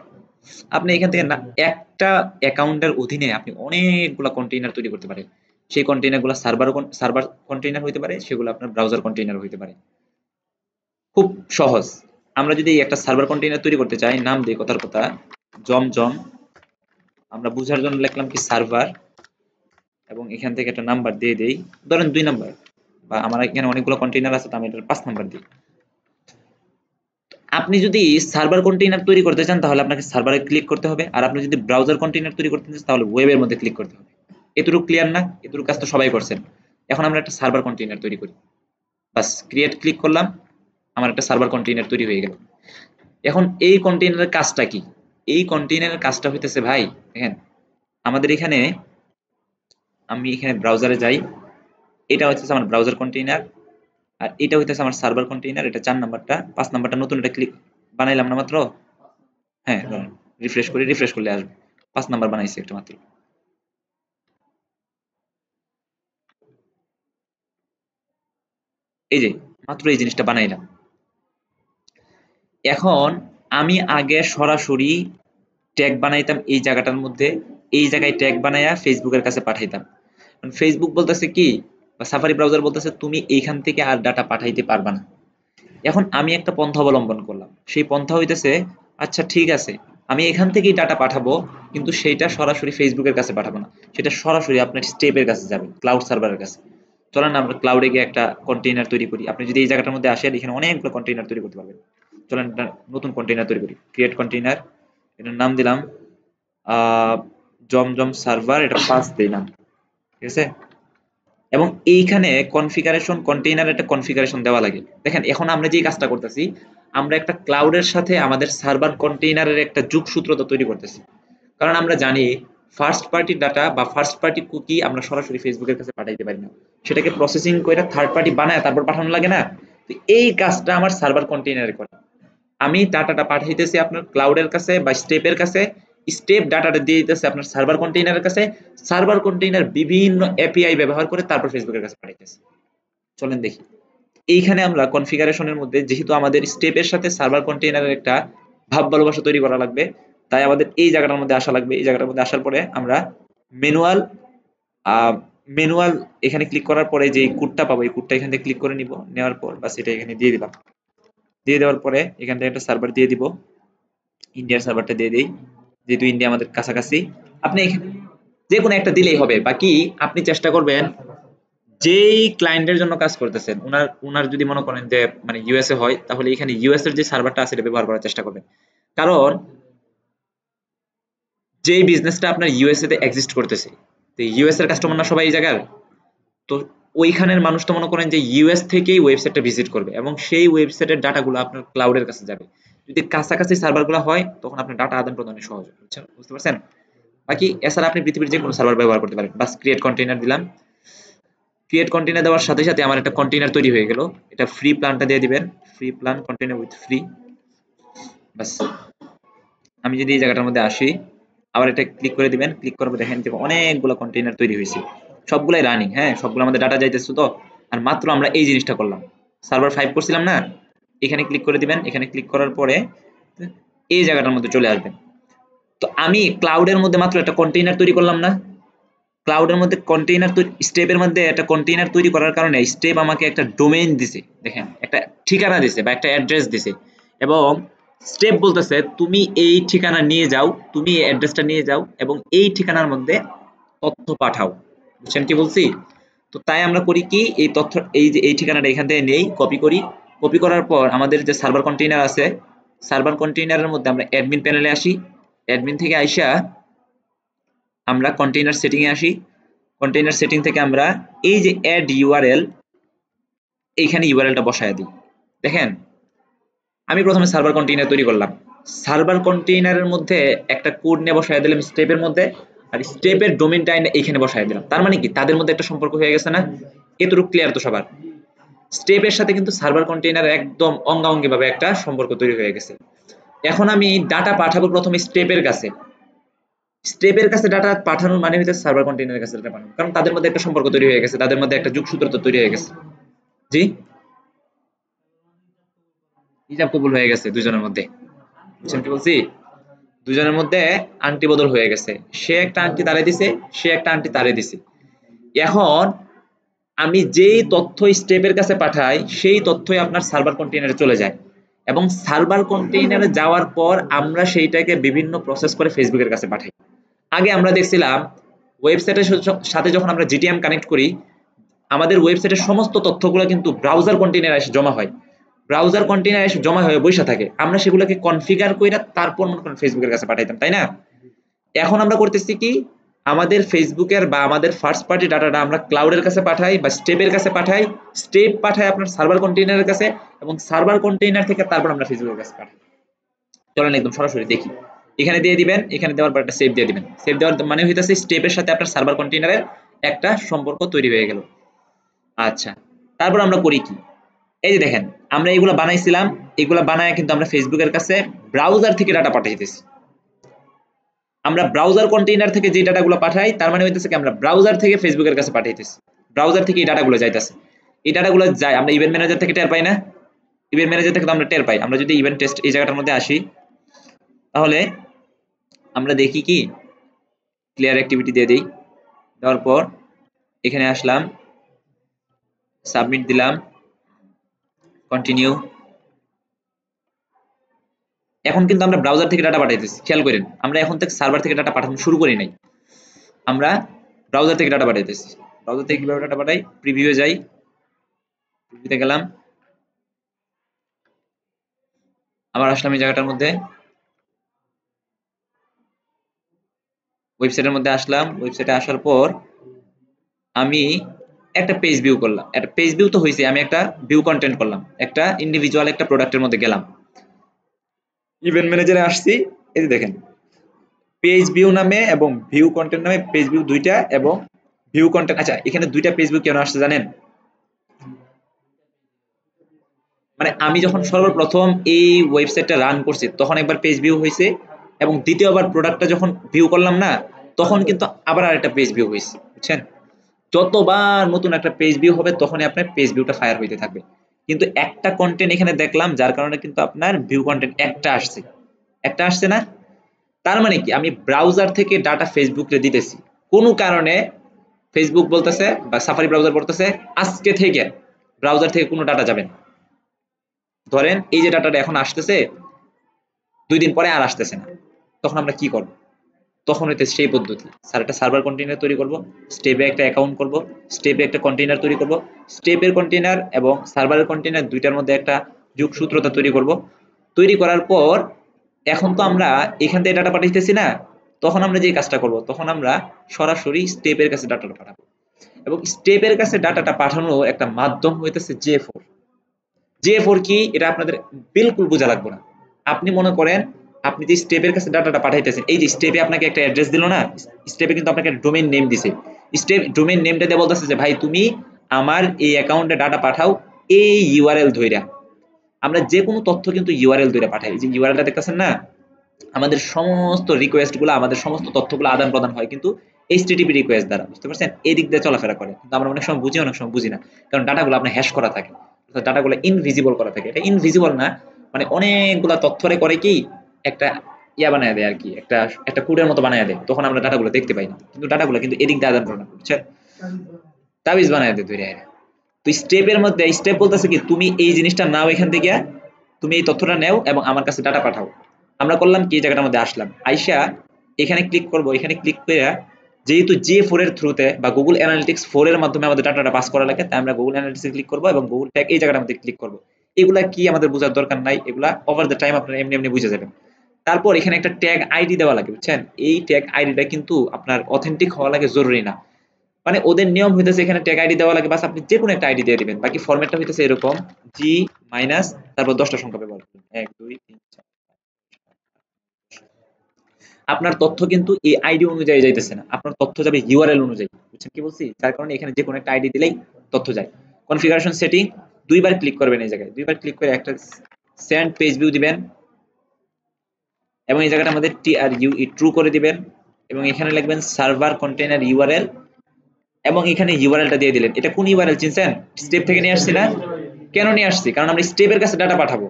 আপনি এখান থেকে একটা অ্যাকাউন্টের অধীনে আপনি অনেকগুলা কন্টেইনার তৈরি করতে পারেন। সেই কন্টেইনারগুলো সার্ভার কন্টেইনার হইতে পারে, সেগুলো আপনার ব্রাউজার কন্টেইনার হইতে পারে। খুব সহজ। আমরা যদি একটা সার্ভার কন্টেইনার তৈরি করতে চাই, নাম দিই কথার কথা জমজম, আমরা বুঝার জন্য লিখলাম কি সার্ভার, এবং এখান থেকে একটা নাম্বার দিয়ে দেই, ধরেন 2 নাম্বার, বা আমার এখানে অনেকগুলো কন্টেইনার আছে তো আমি এটা 5 নাম্বার দিই। আপনি যদি সার্ভার কন্টেইনার তৈরি করতে চান তাহলে আপনাকে সার্ভারে ক্লিক করতে হবে, আর আপনি যদি ব্রাউজার কন্টেইনার তৈরি করতে চান তাহলে ওয়েবের মধ্যে ক্লিক করতে হবে। এতটুকু ক্লিয়ার না? এতটুকু কাজ তো সবাই করছেন। এখন আমরা একটা সার্ভার কন্টেইনার তৈরি করি। বাস ক্রিয়েট ক্লিক করলাম, আমার একটা সার্ভার কন্টেইনার তৈরি হয়ে গেল। এখন এই কন্টেইনারের কাজটা কি? এই কন্টেইনারের কাজটা হইতেছে ভাই, দেখেন আমাদের এখানে, আমি এখানে ব্রাউজারে যাই, এটা হচ্ছে আমার ব্রাউজার কন্টেইনার, আর এটা হইতেছে আমার সার্ভার কন্টেইনার, এটা 4 নাম্বারটা। 5 নাম্বারটা নতুন একটা ক্লিক বানাইলাম না মাত্র, হ্যাঁ রিফ্রেশ করি, রিফ্রেশ করলে আসবে। 5 নাম্বার বানাইছি একটা মাত্র। এই যে মাত্র এই জিনিসটা বানাইলাম। এখন আমি আগে সরাসরি ট্যাগ বানাইতাম এই জায়গাটার মধ্যে, এই জায়গায় ট্যাগ বানাইয়া ফেসবুকের কাছে পাঠাইতাম। ফেসবুক বলতেছে কি, বা সাফারি ব্রাউজার বলতেছে তুমি এইখান থেকে আর ডাটা পাঠাইতে পারবা না। এখন আমি একটা পন্থা অবলম্বন করলাম, সেই পন্থা হইতেছে, আচ্ছা ঠিক আছে আমি এখান থেকেই ডাটা পাঠাবো, কিন্তু সেইটা সরাসরি ফেসবুকের কাছে পাঠাবো না, সেটা সরাসরি আপনার স্টেপের কাছে যাবে, ক্লাউড সার্ভারের কাছে। চলেন আমরা ক্লাউডে গিয়ে একটা কন্টেইনার তৈরি করি। আপনি যদি এই জায়গাটার মধ্যে আসেন, এখানে অনেকগুলো কন্টেইনার তৈরি করতে পারবেন। চলেন একটা নতুন কন্টেইনার তৈরি করি, ক্রিয়েট কন্টেইনার, এটার নাম দিলাম জমজম সার্ভার, এটা 5 দেই নাম, ঠিক আছে। এবং এইখানে কনফিগারেশন, কন্টেইনার একটা কনফিগারেশন দেওয়া লাগে। দেখেন এখন আমরা যে কাজটা করতেছি, আমরা একটা ক্লাউডের সাথে আমাদের সার্ভার কন্টেইনারের একটা যোগসূত্রতা তৈরি করতেছি। কারণ আমরা জানি ফার্স্ট পার্টি ডাটা বা ফার্স্ট পার্টি কুকি আমরা সরাসরি ফেসবুকের কাছে পাঠাইতে পারি না, সেটাকে প্রসেসিং করে থার্ড পার্টি বানায় তারপর পাঠানো লাগে না। তো এই কাজটা আমার সার্ভার কন্টেইনারে করে। আমি ডাটাটা পাঠাইতেছি আপনার ক্লাউডের কাছে বা স্টেপের কাছে, স্টেপ ডাটাটা দিয়ে দিতেছে আপনার সার্ভার কন্টেইনারের কাছে, সার্ভার কন্টেইনার বিভিন্ন এপিআই ব্যবহার করে তারপর ফেসবুকের কাছে পাঠাইতেছে। চলেন দেখি। এইখানে আমরা কনফিগারেশনের মধ্যে যেহেতু আমাদের স্টেপের সাথে সার্ভার কন্টেইনারের একটা ভাব ভালোবাসা তৈরি করা লাগবে, তাই আমাদের এই জায়গাটার মধ্যে আসা লাগবে। এই জায়গাটার মধ্যে আসার পরে আমরা ম্যানুয়াল ম্যানুয়াল এখানে ক্লিক করার পরে যে কোডটা পাবো, এই কোডটা এখান থেকে ক্লিক করে নিব, নেওয়ার পর বাস এটা এখানে দিয়ে দিলাম। দিয়ে দেওয়ার পরে এখান থেকে একটা সার্ভার দিয়ে দিব, ইন্ডিয়ার সার্ভারটা দিয়ে দেই, যেহেতু ইন্ডিয়া আমাদের কাছাকাছি। আপনি যে কোনো একটা দিলেই হবে, বাকি আপনি চেষ্টা করবেন যেই ক্লায়েন্টের জন্য কাজ করতেছেন উনার যদি মনে করেন যে মানে ইউএসএ হয়, তাহলে এখানে ইউএস এর যে সার্ভারটা আছে এটা ব্যবহার করার চেষ্টা করবেন। কারণ যেই বিজনেসটা আপনার ইউএসএ তে এক্সিস্ট করতেছে, তো ইউএস এর কাস্টমার না সবাই এই জায়গার, তো ওইখানের মানুষ তো মনে করেন যে ইউএস থেকেই ওয়েবসাইটটা ভিজিট করবে এবং সেই ওয়েবসাইটের ডাটাগুলো আপনার ক্লাউডের কাছে যাবে। যদি কাছাকাছি সার্ভারগুলো হয় তখন আপনার ডাটা আদান প্রদানে সহজ হবে, বুঝতে পারছেন? বাকি এছাড়া আপনি পৃথিবীর যে কোনো সার্ভার ব্যবহার করতে পারেন। বাস ক্রিয়েট কন্টেইনার দিলাম, ক্রিয়েট কন্টেইনার দেওয়ার সাথে সাথে আমার একটা কন্টেইনার তৈরি হয়ে গেল। এটা ফ্রি প্ল্যানটা দিয়ে দিবেন, free plan container with free. বাস আমি যদি এই জায়গাটার মধ্যে আসি, আবার এটা ক্লিক করে দিবেন, ক্লিক করার পর দেখেন যে অনেকগুলো কন্টেইনার তৈরি হয়েছে, সবগুলাই রানিং, হ্যাঁ সবগুলো আমাদের ডাটা যাইতেছে। তো আর মাত্র আমরা এই জিনিসটা করলাম, সার্ভার 5 করছিলাম না, এখানে ক্লিক করে দিবেন, এখানে ক্লিক করার পরে এই জায়গাটার মধ্যে চলে আসবেন। তো আমি ক্লাউডের মধ্যে মাত্র একটা কন্টেইনার তৈরি করলাম না, ক্লাউডের মধ্যে কন্টেইনার তৈরি, স্টেপের মধ্যে একটা কন্টেইনার তৈরি করার কারণে স্টেপ আমাকে একটা ডোমেইন দিছে, দেখেন একটা ঠিকানা দিছে বা একটা অ্যাড্রেস দিছে, এবং স্টেপ বলতেছে তুমি এই ঠিকানা নিয়ে যাও, তুমি এই অ্যাড্রেসটা নিয়ে যাও এবং এই ঠিকানার মধ্যে তথ্য পাঠাও। বুঝছেন কি বলছি? তো তাই আমরা করি কি, এই তথ্য এই যে এই ঠিকানাটা এখান থেকে নেই, কপি করি, কপি করার পর আমাদের যে সার্ভার কন্টেইনার আছে, সার্ভার কন্টেইনারের মধ্যে আমরা অ্যাডমিন প্যানেলে আসি, অ্যাডমিন থেকে আইসা আমরা কন্টেইনার সেটিং এ আসি, কন্টেইনার সেটিং থেকে আমরা এই যে অ্যাড ইউআরএল, এইখানে ইউআরএলটা বসায় দিই। দেখেন আমি প্রথমে সার্ভার কন্টেইনার তৈরি করলাম, সার্ভার কন্টেইনারের মধ্যে একটা কোড নিয়ে বসায় দিলাম স্টেপের মধ্যে, আর স্টেপের ডোমেইনটা এখানে বসায় দিলাম। তার মানে কি তাদের মধ্যে একটা সম্পর্ক হয়ে গেছে না? এতটুকু ক্লিয়ার তো সবার? স্টেপের সাথে কিন্তু সার্ভার কন্টেইনার একদম অঙ্গাঅঙ্গি ভাবে একটা সম্পর্ক তৈরি হয়ে গেছে। এখন আমি ডাটা পাঠাবো প্রথমে স্টেপের কাছে, স্টেপের কাছে ডাটা পাঠানোর মানে হচ্ছে সার্ভার কন্টেইনারের কাছে ডাটা পাঠানো, কারণ তাদের মধ্যে একটা সম্পর্ক তৈরি হয়ে গেছে, তাদের মধ্যে একটা যোগসূত্রতা তৈরি হয়ে গেছে। জি, হিজাব কবুল হয়ে গেছে দুজনের মধ্যে। বুঝছেন কি বলছি? দুজনের মধ্যে আংটি বদল হয়ে গেছে, সে একটা আংটি তারে দিছে, সে একটা আংটি তারে দিছে। এখন আমি যেই তথ্য স্টেপের কাছে পাঠাই সেই তথ্যই আপনার সার্ভার কন্টেইনারে চলে যায়, এবং সার্ভার কন্টেইনারে যাওয়ার পর আমরা সেইটাকে বিভিন্ন প্রসেস করে ফেসবুকের কাছে পাঠাই। আগে আমরা দেখছিলাম ওয়েবসাইটের সাথে যখন আমরা জিটিএম কানেক্ট করি, আমাদের ওয়েবসাইটের সমস্ত তথ্যগুলো কিন্তু ব্রাউজার কন্টেইনারে এসে জমা হয়। ব্রাউজার কন্টেইনারে এসে জমা হয়ে বসে থাকে, আমরা সেগুলোকে কনফিগার কইরা তারপর মনে করেন ফেসবুকের কাছে পাঠাইতাম, তাই না? এখন আমরা করতেছি কি, আমাদের ফেসবুকের বা আমাদের ফার্স্ট পার্টি ডাটাটা আমরা ক্লাউডের কাছে পাঠাই বা স্টেপের কাছে পাঠাই, স্টেপ পাঠায় আপনার সার্ভার কন্টেইনারের কাছে, এবং সার্ভার কন্টেইনার থেকে তারপর আমরা ফেসবুকের কাছে পাঠাই। চলেন একদম সরাসরি দেখি। এখানে দিয়ে দিবেন, এখানে দেওয়ার পর একটা সেভ দিয়ে দিবেন। সেভ দেওয়ার মানে হইতাছে স্টেপের সাথে আপনার সার্ভার কন্টেইনারের একটা সম্পর্ক তৈরি হয়ে গেল। আচ্ছা, তারপর আমরা করি কি, এই যে দেখেন আমরা এগুলো বানাইছিলাম, এগুলো বানায় কিন্তু আমরা ফেসবুকের কাছে ব্রাউজার থেকে ডাটা পাঠাইতেছি। আমরা ব্রাউজার কন্টেইনার থেকে যে ডাটাগুলো পাঠাই, তার মানে হইতেছে কি আমরা ব্রাউজার থেকে ফেসবুকের কাছে পাঠাইতেছি, ব্রাউজার থেকে এই ডাটাগুলো যাইতেছে। এই ডাটাগুলো যায়, আমরা ইভেন্ট ম্যানেজার থেকে টের পাই না? ইভেন্ট ম্যানেজার থেকে তো আমরা টের পাই। আমরা যদি ইভেন্ট টেস্ট এই জায়গাটার মধ্যে আসি, তাহলে আমরা দেখি কি, ক্লিয়ার অ্যাক্টিভিটি দিয়ে দিই, দেওয়ার পর এখানে আসলাম, সাবমিট দিলাম, কন্টিনিউ। এখন কিন্তু আমরা ব্রাউজার থেকে ডাটা পাঠাইতেছি, খেয়াল করেন আমরা এখন থেকে সার্ভার থেকে ডাটা পাঠানো শুরু করি নাই, আমরা ব্রাউজার থেকে ডাটা পাঠাইতেছি। ব্রাউজার থেকে কিভাবে ডাটা পাঠাই, প্রিভিউয়ে যাই, প্রিভিউতে গেলাম, আবার আসলাম এই জায়গাটার মধ্যে, ওয়েবসাইটের মধ্যে আসলাম। ওয়েবসাইটে আসার পর আমি একটা পেজ ভিউ করলাম, একটা পেজ ভিউ তো হয়েছে, আমি একটা ভিউ কন্টেন্ট করলাম, একটা ইন্ডিভিজুয়াল একটা প্রোডাক্টের মধ্যে গেলাম, ইভেন্ট ম্যানেজারে আসছি, এই যে দেখেন পেজ ভিউ নামে এবং ভিউ কন্টেন্ট নামে পেজ ভিউ দুইটা, এবং ভিউ কন্টেন্ট। আচ্ছা, এখানে দুইটা পেজ ভিউ কেন আসছে জানেন? মানে আমি যখন সর্বপ্রথম এই ওয়েবসাইটটা রান করছি তখন একবার পেজ ভিউ হয়েছে, এবং দ্বিতীয়বার প্রোডাক্টটা যখন ভিউ করলাম না, তখন কিন্তু আবার আরেকটা পেজ ভিউ হয়েছে, বুঝছেন? যতবার নতুন একটা পেজ ভিউ হবে তখনই আপনার পেজ ভিউটা ফায়ার হইতে থাকবে। কিন্তু একটা কন্টেন্ট এখানে দেখলাম, যার কারণে কিন্তু আপনার ভিউ কন্টেন্ট একটা আসছে, একটা আসছে না? তার মানে কি, আমি ব্রাউজার থেকে ডাটা ফেসবুকে দিতেছি, কোনো কারণে ফেসবুক বলতেছে বা সাফারি ব্রাউজার বলতেছে আজকে থেকে ব্রাউজার থেকে কোনো ডাটা যাবে না। ধরেন এই যে ডাটাটা এখন আসতেছে, 2 দিন পরে আর আসতেছে না, তখন আমরা কি করব? তখন হইতে সেই পদ্ধতি, স্যার একটা সার্ভার কন্টেইনার তৈরি করব, স্টেপে একটা অ্যাকাউন্ট করব, স্টেপে একটা কন্টেইনার তৈরি করব, স্টেপের কন্টেইনার এবং সার্ভারের কন্টেইনার দুইটার মধ্যে একটা যোগসূত্রতা তৈরি করব। তৈরি করার পর এখন তো আমরা এখান থেকে ডাটা পাঠাইতেছি না, তখন আমরা যে কাজটা করব, তখন আমরা সরাসরি স্টেপের কাছে ডাটাটা পাঠাবো, এবং স্টেপের কাছে ডাটাটা পাঠানো একটা মাধ্যম হইতেছে জে4। জে4 কি এটা আপনাদের বিলকুল বোঝা লাগবে না। আপনি মনে করেন আপনি যে স্টেপের কাছে ডাটাটা পাঠাইতেছেন, এই যে স্টেপে আপনাকে একটা অ্যাড্রেস দিল না, স্টেপে কিন্তু আপনাকে একটা ডোমেইন নেম দিছে, স্টেপ ডোমেইন নেমটা দিয়ে বলতেছে যে ভাই তুমি আমার এই অ্যাকাউন্টে ডাটা পাঠাও এই ইউআরএল ধইরা। আমরা যে কোনো তথ্য কিন্তু ইউআরএল ধইরা পাঠাই, এই যে ইউআরএলটা দেখতেছেন না, আমাদের সমস্ত রিকোয়েস্টগুলো, আমাদের সমস্ত তথ্যগুলো আদান প্রদান হয় কিন্তু এইচটিটিপি রিকোয়েস্ট দ্বারা, বুঝতে পারছেন? এই দিক দিয়ে চলাফেরা করে, কিন্তু আমরা অনেক সময় বুঝি, অনেক সময় বুঝি না, কারণ ডাটাগুলো আপনার হ্যাশ করা থাকে, ডাটাগুলো ইনভিজিবল করা থাকে। এটা ইনভিজিবল না, মানে অনেকগুলা তথ্যরে করে কি একটা ইয়া বানায় দেয় আর কি, একটা একটা কোডের মতো বানায় দেয়, তখন আমরা ডাটাগুলো দেখতে পাই না, কিন্তু ডাটাগুলো কিন্তু এদিক দিয়ে আদান প্রদান, বুঝছেন? তাবিজ বানায় দেয় তৈরি। তো স্টেপের মধ্যে স্টেপ বলতেছে কি, তুমি এই জিনিসটা নাও, এখান থেকে তুমি এই তথ্যটা নাও এবং আমার কাছে ডাটা পাঠাও। আমরা করলাম কি, এই জায়গাটার মধ্যে আসলাম, আইসা এখানে ক্লিক করব, এখানে ক্লিক করে যেহেতু J4 এর থ্রুতে বা গুগল অ্যানালিটিক্স 4 এর মাধ্যমে আমাদের ডাটাটা পাস করা লাগে, তাই আমরা গুগল অ্যানালিটিক্সে ক্লিক করব এবং গুগল ট্যাগ এই জায়গাটার মধ্যে ক্লিক করব। এগুলা কি আমাদের বোঝার দরকার নাই, এগুলা ওভার দ্য টাইম আপনারা এমনি এমনি বুঝে যাবেন। তারপর এখানে একটা ট্যাগ আইডি দেওয়া লাগে, বুঝছেন? এই ট্যাগ আইডিটা কিন্তু আপনার অথেন্টিক হওয়া লাগে, জরুরি না। মানে ওদের নিয়ম হইতেছে এখানে ট্যাগ আইডি দেওয়া লাগে, বাস আপনি যে কোনো একটা আইডি দিয়ে দিবেন। বাকি ফরম্যাটটা হইতেছে এরকম, জি মাইনাস তারপর 10টা সংখ্যা ব্যবহার করুন, 1 2 3 4। আপনার তথ্য কিন্তু এই আইডি অনুযায়ী যাইতেছে না, আপনার তথ্য যাবে ইউআরএল অনুযায়ী, বুঝছেন কি বলছি? যার কারণে এখানে যে কোনো একটা আইডি দিলেই তথ্য যায়। কনফিগারেশন সেটিং দুইবার ক্লিক করবেন, এই জায়গায় দুইবার ক্লিক করে একটা সেন্ড পেজ ভিউ দিবেন, এবং এই জায়গাটা আমাদের TRUE ট্রু করে দিবেন, এবং এখানে লিখবেন সার্ভার কন্টেইনার ইউআরএল, এবং এখানে ইউআরএলটা দিয়ে দিলেন। এটা কোন ইউআরএল চিনছেন? স্টেপ থেকে নিয়ে আসছি না? কেন নিয়ে আসছি? কারণ আমরা স্টেপের কাছে ডাটা পাঠাবো।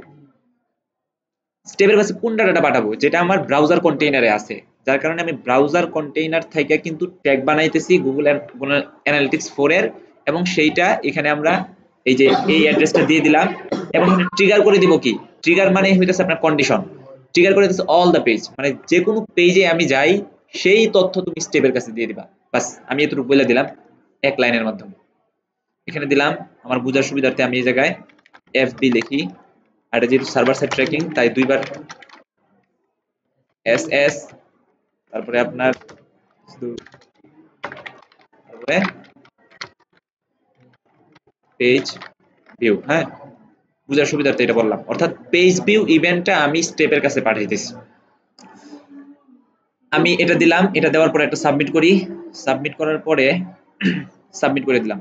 স্টেপের কাছে কোন ডাটাটা পাঠাবো? যেটা আমার ব্রাউজার কন্টেইনারে আছে, যার কারণে আমি ব্রাউজার কন্টেইনার থেকে কিন্তু ট্যাগ বানাইতেছি গুগল অ্যানালিটিক্স 4 এর, এবং সেইটা এখানে আমরা এই যে এই অ্যাড্রেসটা দিয়ে দিলাম, এবং এখানে ট্রিগার করে দিব কি, ট্রিগার মানে হইতেছে আপনার কন্ডিশন, ট্রিগার করে দিতেছে অল দ্য পেজ, মানে যে কোনো পেজে আমি যাই সেই তথ্য তুমি স্টেপের কাছে দিয়ে দিবা। বাস আমি এতটুকু বলে দিলাম এক লাইনের মাধ্যমে। এখানে দিলাম আমার বোঝার সুবিধার্থে আমি এই জায়গায় এফবি লিখি, আর এটা যেহেতু সার্ভার সাইড ট্র্যাকিং তাই দুইবার এসএস, তারপরে আপনার তারপরে পেজ ভিউ। হ্যাঁ, বুঝার সুবিধার্থে এটা বললাম, অর্থাৎ পেজ ভিউ ইভেন্টটা আমি স্টেপের কাছে পাঠাইতেছি। আমি এটা দিলাম, এটা দেওয়ার পরে একটা সাবমিট করি, সাবমিট করার পরে সাবমিট করে দিলাম।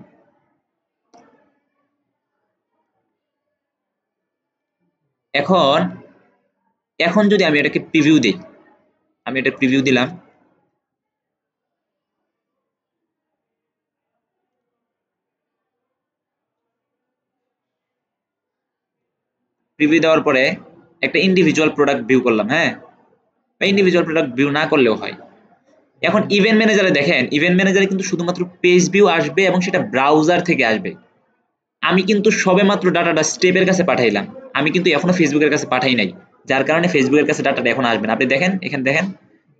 এখন এখন যদি আমি এটাকে প্রিভিউ দিই, আমি এটা প্রিভিউ দিলাম, প্রিভিউ দেওয়ার পরে একটা ইন্ডিভিজুয়াল প্রোডাক্ট ভিউ করলাম। হ্যাঁ, ইন্ডিভিজুয়াল প্রোডাক্ট ভিউ না করলেও হয়। এখন ইভেন্ট ম্যানেজারে দেখেন, ইভেন্ট ম্যানেজারে কিন্তু শুধুমাত্র পেজ ভিউ আসবে এবং সেটা ব্রাউজার থেকে আসবে। আমি কিন্তু সবেমাত্র ডাটাটা স্টেপের কাছে পাঠাইলাম, আমি কিন্তু এখনো ফেসবুকের কাছে পাঠাই নাই, যার কারণে ফেসবুকের কাছে ডাটাটা এখন আসবে না। আপনি দেখেন, এখানে দেখেন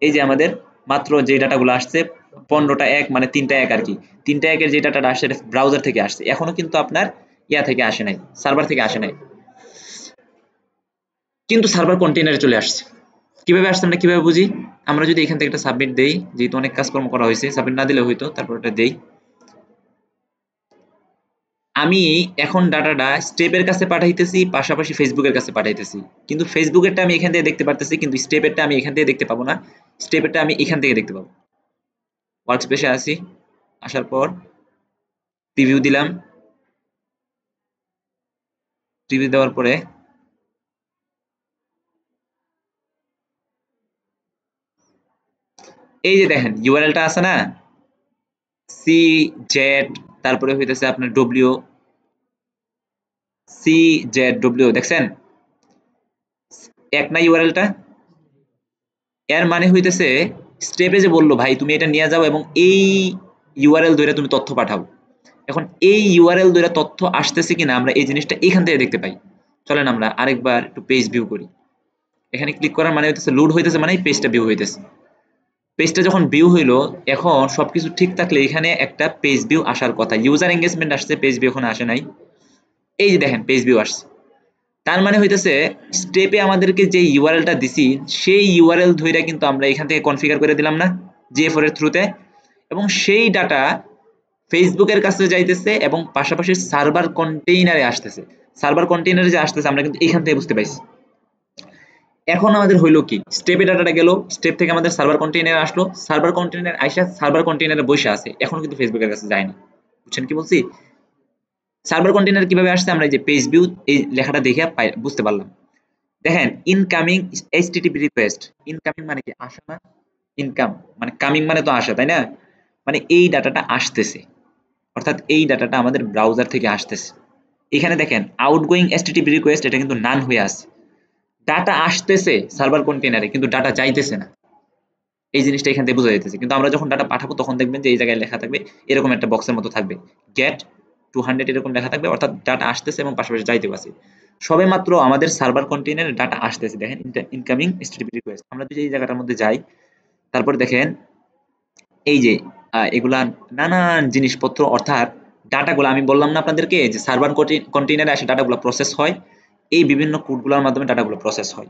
এই যে আমাদের মাত্র যে ডাটাগুলো আসছে 15টা এক, মানে 3টা এক আর কি, 3টা একের যে ডাটাটা আসছে এটা ব্রাউজার থেকে আসছে, এখনো কিন্তু আপনার ইয়া থেকে আসে নাই, সার্ভার থেকে আসে নাই, কিন্তু সার্ভার কন্টেইনারে চলে আসছে। কিভাবে আসছে আমরা কিভাবে বুঝি? আমরা যদি এখান থেকে একটা সাবমিট দেই, যেহেতু অনেক কাজকর্ম করা হয়েছে, সাবমিট না দিলে হইতো, তারপর এটা দেই। আমি এখন ডাটাটা স্টেপের কাছে পাঠাইতেছি, পাশাপাশি ফেসবুকের কাছে পাঠাইতেছি, কিন্তু ফেসবুকেরটা আমি এখান থেকে দেখতে পারতেছি, কিন্তু স্টেপেরটা আমি এখান থেকে দেখতে পাবো না, স্টেপেরটা আমি এখান থেকে দেখতে পাবো। ওয়ার্কস্পেসে আসি, আসার পর প্রিভিউ দিলাম, প্রিভিউ দেওয়ার পরে এই যে দেখেন ইউআরএলটা আছে না, সি জেড, তারপরে হইতেছে আপনার ডব্লিউ, সি জেড ডব্লিউ, দেখছেন এক না ইউআরএলটা? এর মানে হইতেছে স্টেপে যে বললো ভাই তুমি এটা নিয়ে যাও এবং এই ইউআরএল ধরে তুমি তথ্য পাঠাও। এখন এই ইউআরএল ধরে তথ্য আসতেছে কিনা আমরা এই জিনিসটা এখান থেকে দেখতে পাই। চলেন আমরা আরেকবার একটু পেজ ভিউ করি। এখানে ক্লিক করার মানে হইতেছে লোড হইতেছে, মানে পেজটা ভিউ হইতেছে। পেজটা যখন ভিউ হইলো, এখন সবকিছু ঠিক থাকলে এখানে একটা পেজ ভিউ আসার কথা, ইউজার এঙ্গেজমেন্ট আসছে, পেজ ভিউ এখন আসে নাই। এই যে দেখেন পেজ ভিউ আসছে, তার মানে হইতেছে স্টেপে আমাদেরকে যে ইউআরএলটা দিছি সেই ইউআরএল ধরে কিন্তু আমরা এখান থেকে কনফিগার করে দিলাম না জিএফ4 এর থ্রুতে, এবং সেই ডাটা ফেসবুকের কাছে যাইতেছে এবং পাশাপাশি সার্ভার কন্টেইনারে আসতেছে। সার্ভার কন্টেইনারে যে আসতেছে আমরা কিন্তু এখান থেকে বুঝতে পাইছি। এখন আমাদের হইলো কি, স্টেপে ডাটাটা গেল, স্টেপ থেকে আমাদের সার্ভার কন্টেইনারে আসলো, সার্ভার কন্টেইনার আইসা সার্ভার কন্টেইনারে বসে আছে, এখন কিন্তু ফেসবুকের কাছে যায়নি। বুঝছেন কি বলছি? সার্ভার কন্টেইনার কিভাবে আসছে আমরা এই যে পেজ ভিউ এই লেখাটা দেখে বুঝতে পারলাম। দেখেন ইনকামিং এইচটিটিপি রিকোয়েস্ট, ইনকামিং মানে কি আসা না, ইনকাম মানে কামিং মানে তো আসা, তাই না? মানে এই ডাটাটা আসতেছে, অর্থাৎ এই ডাটাটা আমাদের ব্রাউজার থেকে আসতেছে। এখানে দেখেন আউটগোয়িং এইচটিটিপি রিকোয়েস্ট, এটা কিন্তু নান হয়ে আছে, ডাটা আসতেছে সার্ভার কন্টেইনারে কিন্তু ডাটা যাইতেছে না। এই জিনিসটা এখান থেকে বোঝা যাইতেছে, কিন্তু আমরা যখন ডাটা পাঠাবো তখন দেখবেন যে এই জায়গায় লেখা থাকবে এরকম একটা বক্সের মতো থাকবে গেট 200 এরকম লেখা থাকবে, অর্থাৎ ডাটা আসতেছে এবং পাশাপাশি যাইতেও আছে। সবে মাত্র আমাদের সার্ভার কন্টেইনারে ডাটা আসতেছে, দেখেন ইনকামিং এইচটিটিপি রিকোয়েস্ট। আমরা যদি এই জায়গাটার মধ্যে যাই, তারপর দেখেন এই যে এগুলা নানান জিনিসপত্র, অর্থাৎ ডাটাগুলো আমি বললাম না আপনাদেরকে যে সার্ভার কন্টেইনারে আসে ডাটাগুলো প্রসেস হয়, এই বিভিন্ন কোডগুলোর মাধ্যমে ডাটাগুলো প্রসেস হয়।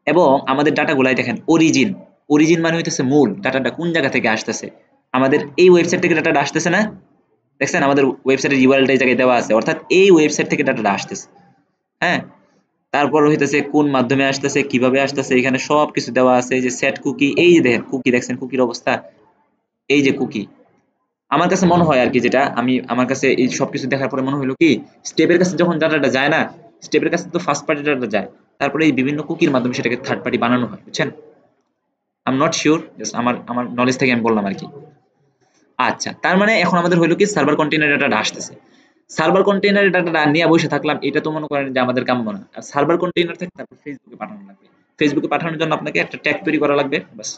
এবং আমাদের ডাটাগুলাই দেখেন অরিজিন, অরিজিন মানে হইতেছে মূল, ডাটাটা কোন জায়গা থেকে আসতেছে, আমাদের এই ওয়েবসাইট থেকে ডাটাটা আসতেছে না, দেখছেন আমাদের ওয়েবসাইটের ইউআরএলটা এই জায়গায় দেওয়া আছে, অর্থাৎ এই ওয়েবসাইট থেকে ডাটাটা আসতেছে। হ্যাঁ, তারপর হইতেছে কোন মাধ্যমে আসতেছে, কিভাবে আসতেছে, এখানে সব কিছু দেওয়া আছে। এই যে সেট কুকি, এই যে দেখেন কুকি, দেখছেন কুকির অবস্থা, এই যে কুকি। আমার কাছে মনে হয় আর কি, যেটা আমি আমার কাছে এই সবকিছু দেখার পরে মনে হলো কি, স্টেপের কাছে যখন ডাটাটা যায় না, স্টেপের কাছে তো ফার্স্ট পার্টি ডাটা যায়, তারপরে এই বিভিন্ন কুকির মাধ্যমে সেটাকে থার্ড পার্টি বানানো হয়, বুঝছেন? I am not sure, just আমার আমার নলেজ থেকে আমি বললাম আর কি। আচ্ছা, তার মানে এখন আমাদের হইলো কি সার্ভার কন্টেইনার ডাটাটা আসতেছে, সার্ভার কন্টেইনারের ডাটাটা নিয়ে বসে থাকলাম, এটা তো মনে করেন যে আমাদের কাম্য না। আর সার্ভার কন্টেইনার থাকে, তারপর ফেসবুকে পাঠানো লাগবে, ফেসবুকে পাঠানোর জন্য আপনাকে একটা ট্যাগ তৈরি করা লাগবে, বাস।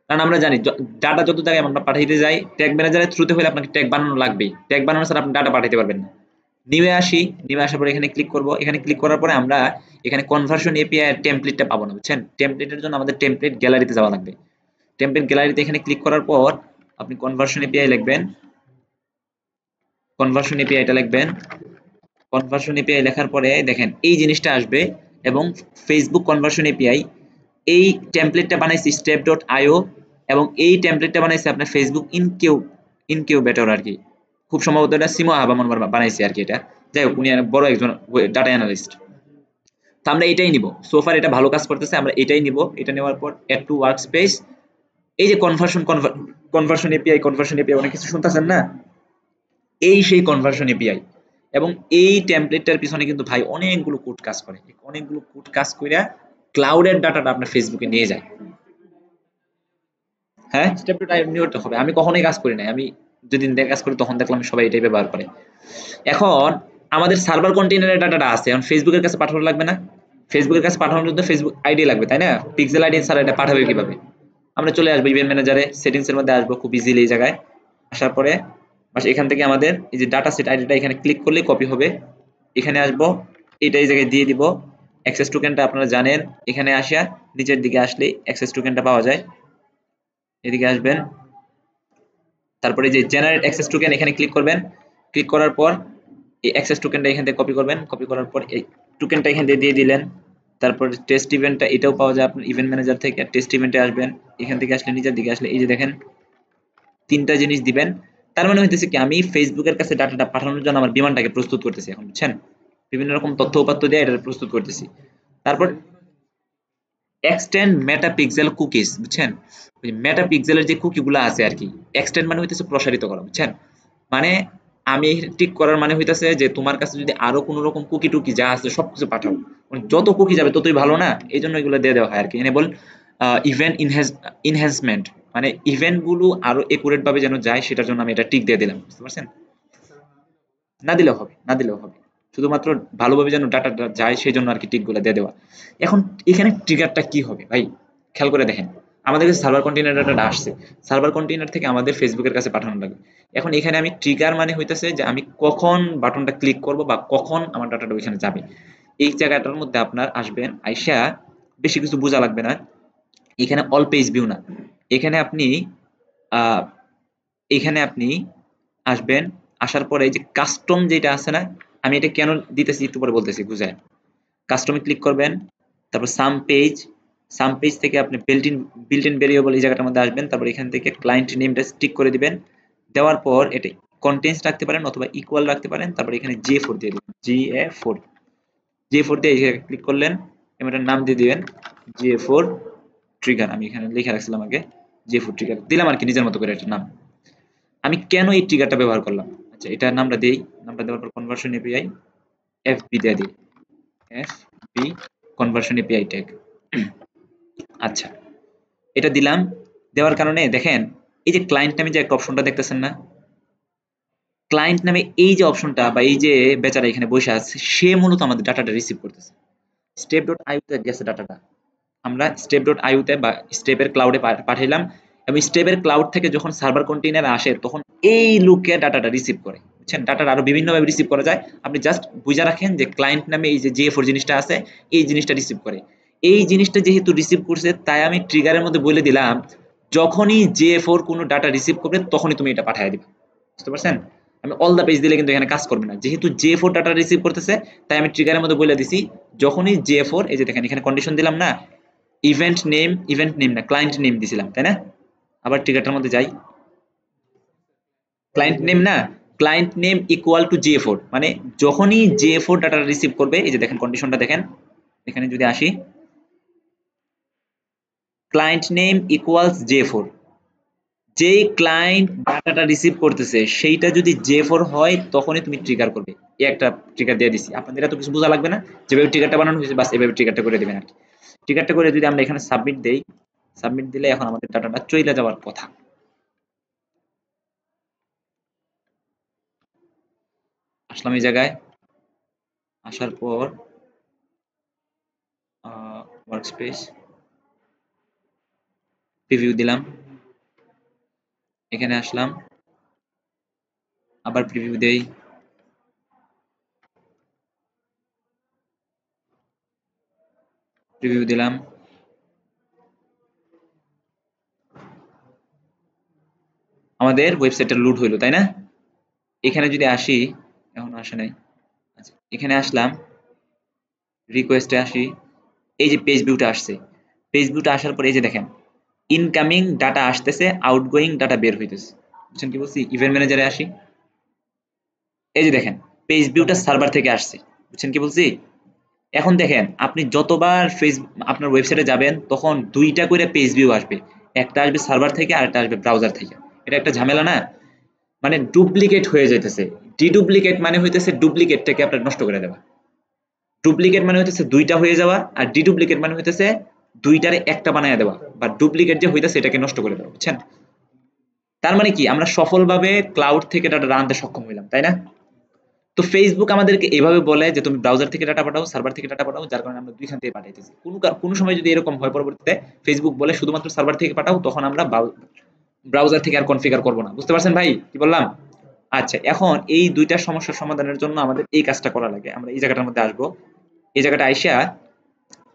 কারণ আমরা জানি ডাটা যত জায়গায় আমরা পাঠাইতে যাই, ট্যাগ ম্যানেজারের থ্রুতে হলে আপনাকে ট্যাগ বানানো লাগবেই, ট্যাগ বানানো ছাড়া আপনি ডাটা পাঠাইতে পারবেন না। নিউয়ে আসি, নিউয়ে আসার পরে এখানে ক্লিক করব, এখানে ক্লিক করার পরে আমরা এখানে কনভার্সন এপিআই এর টেমপ্লেটটা পাবো না, বুঝছেন? টেমপ্লেটের জন্য আমাদের টেমপ্লেট গ্যালারিতে যাওয়া লাগবে। টেমপ্লেট গ্যালারিতে এখানে ক্লিক করার পর আপনি কনভার্সন এপিআই লিখবেন, কনভার্সন এপিআইটা লিখবেন। কনভার্সন এপিআই লেখার পরে দেখেন এই জিনিসটা আসবে, এবং ফেসবুক কনভার্সন এপিআই এই টেমপ্লেটটা বানাইছে step.io, এবং এই টেমপ্লেটটা বানাইছে আপনার ফেসবুক ইনকিউবেটর আর কি। খুব সম্ভবত এটা সিমো হাবামন বানাইছে আর কি। এটা যাই হোক, উনি বড় একজন ডাটা অ্যানালিস্ট। তো আমরা এটাই নিব, সোফার এটা ভালো কাজ করতেছে, আমরা এটাই নিব। এটা নেওয়ার পর অ্যাড টু ওয়ার্কস্পেস, এই যে কনভার্সন এপিআই অনেক কিছু শুনতেছেন না, এই সেই কনভার্সন এপিআই। এবং এই টেমপ্লেটটার পিছনে কিন্তু ভাই অনেকগুলো কোড কাজ করে, অনেকগুলো কোড কাজ করে ক্লাউডের ডাটাটা আপনার ফেসবুকে নিয়ে যায়। হ্যাঁ, স্টেপটা নিতে হবে। আমি কখনোই কাজ করি নাই, আমি যেদিন কাজ করি তখন দেখলাম সবাই এটাই ব্যবহার করে। এখন আমাদের সার্ভার কন্টেইনারের ডাটাটা আছে, এখন ফেসবুকের কাছে পাঠানো লাগবে না? ফেসবুকের কাছে পাঠানোর জন্য ফেসবুক আইডি লাগবে, তাই না? পিক্সেল আইডি ছাড়া এটা পাঠাবে কিভাবে? আমরা চলে আসবো ইভেন্ট ম্যানেজারে, সেটিংস এর মধ্যে আসবো খুব ইজিলি এই জায়গায়। আসার পরে বাস এখান থেকে আমাদের এই যে ডাটা সেট আইডিটা এখানে ক্লিক করলে কপি হবে, এখানে আসবো, এটা এই জায়গায় দিয়ে দিব। অ্যাক্সেস টোকেনটা আপনারা জানেন, এখানে আসা নিচের দিকে আসলে অ্যাক্সেস টোকেনটা পাওয়া যায়। এদিকে আসবেন, তারপরে যে জেনারেট অ্যাক্সেস টোকেন এখানে ক্লিক করবেন। ক্লিক করার পর এই অ্যাক্সেস টোকেনটা এখান থেকে কপি করবেন, কপি করার পর এই টোকেনটা এখান থেকে দিয়ে দিলেন। তারপর টেস্ট ইভেন্টটা এটাও পাওয়া যায় আপনার ইভেন্ট ম্যানেজার থেকে। টেস্ট ইভেন্টে আসবেন, এখান থেকে আসলে নিচের দিকে আসলে এই যে দেখেন তিনটা জিনিস দিবেন। তার মানে হইতেছে কি, আমি ফেসবুকের কাছে ডাটাটা পাঠানোর জন্য আমার বিমানটাকে প্রস্তুত করতেছি এখন, বুঝছেন? বিভিন্ন রকম তথ্য উপাত্ত দিয়ে এটা প্রস্তুত করতেছি। তারপর এক্সটেন্ড মেটা পিক্সেল কুকিজ, বুঝছেন? ওই মেটা পিক্সেলের যে কুকিগুলো আছে আর কি, এক্সটেন্ড মানে হইতেছে প্রসারিত করা, বুঝছেন? মানে আমি টিক করার মানে হইতাছে যে তোমার কাছে যদি আরো কোন রকম কুকি টুকি যা আছে সবকিছু পাঠাও, মানে যত কুকি যাবে ততই ভালো না, এই জন্য এগুলো দিয়ে দেওয়া হয় আর কি। এনেবল ইভেন্ট ইনহ্যান্সমেন্ট, মানে ইভেন্ট গুলো আরো একুরেট ভাবে যেন যায় সেটার জন্য আমি এটা টিক দিয়ে দিলাম, বুঝতে পারছেন? না দিলেও হবে, না দিলেও হবে, শুধুমাত্র ভালোভাবে যেন ডাটাটা যায় সেই জন্য আর কি টিক গুলো দিয়ে দেওয়া। এখন এখানে ট্রিগারটা কি হবে ভাই, খেয়াল করে দেখেন। আমাদের কাছে সার্ভার কন্টেইনার ডাটাটা আসছে, সার্ভার কন্টেইনার থেকে আমাদের ফেসবুকের কাছে পাঠানো লাগবে। এখন এখানে আমি ট্রিগার মানে হইতেছে যে আমি কখন বাটনটা ক্লিক করব বা কখন আমার ডাটাটা ওইখানে যাবে, এই জায়গাটার মধ্যে আপনার আসবেন। আইসা বেশি কিছু বোঝা লাগবে না, এখানে অল পেজ ভিউ না, এখানে আপনি আহ এখানে আপনি আসবেন। আসার পরে এই যে কাস্টম যেটা আছে না, আমি এটা কেন দিতেছি একটু পরে বলতেছি, বুঝায়। কাস্টমে ক্লিক করবেন, তারপর সাম পেজ থেকে আপনি বিল্ট ইন ভেরিয়েবল এই জায়গাটার মধ্যে আসবেন। তারপর এখান থেকে ক্লায়েন্ট নেমটা স্টিক করে দিবেন। দেওয়ার পর এটা কন্টেন্টস রাখতে পারেন অথবা ইকুয়াল রাখতে পারেন। তারপর এখানে জে4 দিয়ে দিবেন, জে4 দিয়ে এই জায়গায় ক্লিক করলেন, এটার নাম দিয়ে দিবেন জে4 ট্রিগার। আমি এখানে লিখে রাখছিলাম আগে, জে4 ট্রিগার দিলাম আর কি নিজের মতো করে একটা নাম। আমি কেন এই ট্রিগারটা ব্যবহার করলাম, আচ্ছা এটার নামটা দেই। নামটা দেওয়ার পর কনভার্সন এপিআই এফবি দিয়ে দিই, এফবি কনভার্সন এপিআই ট্যাগ। আচ্ছা, এটা দিলাম। দেওয়ার কারণে দেখেন এই যে ক্লায়েন্ট নামে যে একটা অপশনটা দেখতেছেন না, ক্লায়েন্ট নামে এই যে অপশনটা বা এই যে বেচারা এখানে বসে আছে, সে মূলত আমাদের ডাটাটা রিসিভ করতেছে। স্টেপ ডট আইতে গেছে ডাটাটা, আমরা স্টেপ ডট আইতে বা স্টেপের ক্লাউডে পাঠাইলাম, এবং স্টেপের ক্লাউড থেকে যখন সার্ভার কন্টেইনারে আসে তখন এই লুকে ডাটাটা রিসিভ করে, বুঝছেন? ডাটাটা আরো বিভিন্নভাবে রিসিভ করা যায়, আপনি জাস্ট বুঝে রাখেন যে ক্লায়েন্ট নামে এই যে জে4 জিনিসটা আছে, এই জিনিসটা রিসিভ করে। এই জিনিসটা যেহেতু রিসিভ করছে তাই আমি ট্রিগারের মধ্যে বলে দিলাম যখনই জে4 কোনো ডাটা রিসিভ করবে তখনই তুমি এটা পাঠিয়ে দিবে, বুঝতে পারছেন? আমি অল দা পেজ দিলে কিন্তু এখানে কাজ করবে না, যেহেতু জে4 ডাটা রিসিভ করতেছে তাই আমি ট্রিগারের মধ্যে বলে দিছি যখনই জে4, এই যে দেখেন এখানে কন্ডিশন দিলাম না, ইভেন্ট নেম না ক্লায়েন্ট নেম দিছিলাম, তাই না? আবার ট্রিগারটার মধ্যে যাই, ক্লায়েন্ট নেম না, ক্লায়েন্ট নেম ইকুয়াল টু জে4, মানে যখনই জে4 ডাটা রিসিভ করবে, এই যে দেখেন কন্ডিশনটা দেখেন, এখানে যদি আসি ক্লায়েন্ট নেম ইকুয়ালস জে4, যেই ক্লায়েন্ট ডাটাটা রিসিভ করতেছে সেইটা যদি জে4 হয় তখনই তুমি ট্রিগার করবে। এই একটা ট্রিগার দিয়ে দিছি, আপনাদের এত কিছু বোঝা লাগবে না, যেভাবে ট্রিগারটা বানানো হয়েছে বাস এভাবে ট্রিগারটা করে দিবেন আর কি। ট্রিগারটা করে যদি আমরা এখানে সাবমিট দেই, সাবমিট দিলে এখন আমাদের ডাটাটা চলে যাওয়ার কথা। আসলাম এই জায়গায়, আসার পর ওয়ার্কস্পেস প্রিভিউ দিলাম, এখানে আসলাম, আবার প্রিভিউ দেই, প্রিভিউ দিলাম, আমাদের ওয়েবসাইটটা লোড হইলো, তাই না? এখানে যদি আসি, এখন আসে নাই, আচ্ছা এখানে আসলাম, রিকোয়েস্টে আসি, এই যে পেজ ভিউটা আসছে, পেজ ভিউটা আসার পরে এই যে দেখেন ইনকামিং ডাটা আসতেছে, আউটগোয়িং ডাটা বের হইতেছে। বুঝছেন কি বলছি? ইভেন্ট ম্যানেজারে আসি, এই যে দেখেন পেজ ভিউটা সার্ভার থেকে আসছে। বুঝছেন কি বলছি? এখন দেখেন আপনি যতবার আপনার ওয়েবসাইটে যাবেন তখন দুইটা করে পেজ ভিউ আসবে, একটা আসবে সার্ভার থেকে আর একটা আসবে ব্রাউজার থেকে। এটা একটা ঝামেলা না? মানে ডুপ্লিকেট হয়ে যাইতেছে। ডিডুপ্লিকেট মানে হইতেছে ডুপ্লিকেটটাকে আপনার নষ্ট করে দেওয়া, ডুপ্লিকেট মানে হইতেছে দুইটা হয়ে যাওয়া, আর ডিডুপ্লিকেট মানে হইতেছে দুইটারে একটা বানায় দেওয়া, বা ডুপ্লিকেট যে হইতেছে এটাকে নষ্ট করে দেওয়া। বুঝছেন? তার মানে কি আমরা সফলভাবে ক্লাউড থেকে ডাটা আনতে সক্ষম হইলাম, তাই না? তো ফেসবুক আমাদেরকে এভাবে বলে যে তুমি ব্রাউজার থেকে ডাটা পাঠাও, সার্ভার থেকে ডাটা পাঠাও, যার কারণে আমরা দুইখান থেকে পাঠাইতেছি। কোনো সময় যদি এরকম হয় পরবর্তীতে ফেসবুক বলে শুধুমাত্র সার্ভার থেকে পাঠাও, তখন আমরা ব্রাউজার থেকে আর কনফিগার করব না। বুঝতে পারছেন ভাই কি বললাম? আচ্ছা, এখন এই দুইটা সমস্যার সমাধানের জন্য আমাদের এই কাজটা করা লাগে। আমরা এই জায়গাটার মধ্যে আসবো, এই জায়গাটা আইসা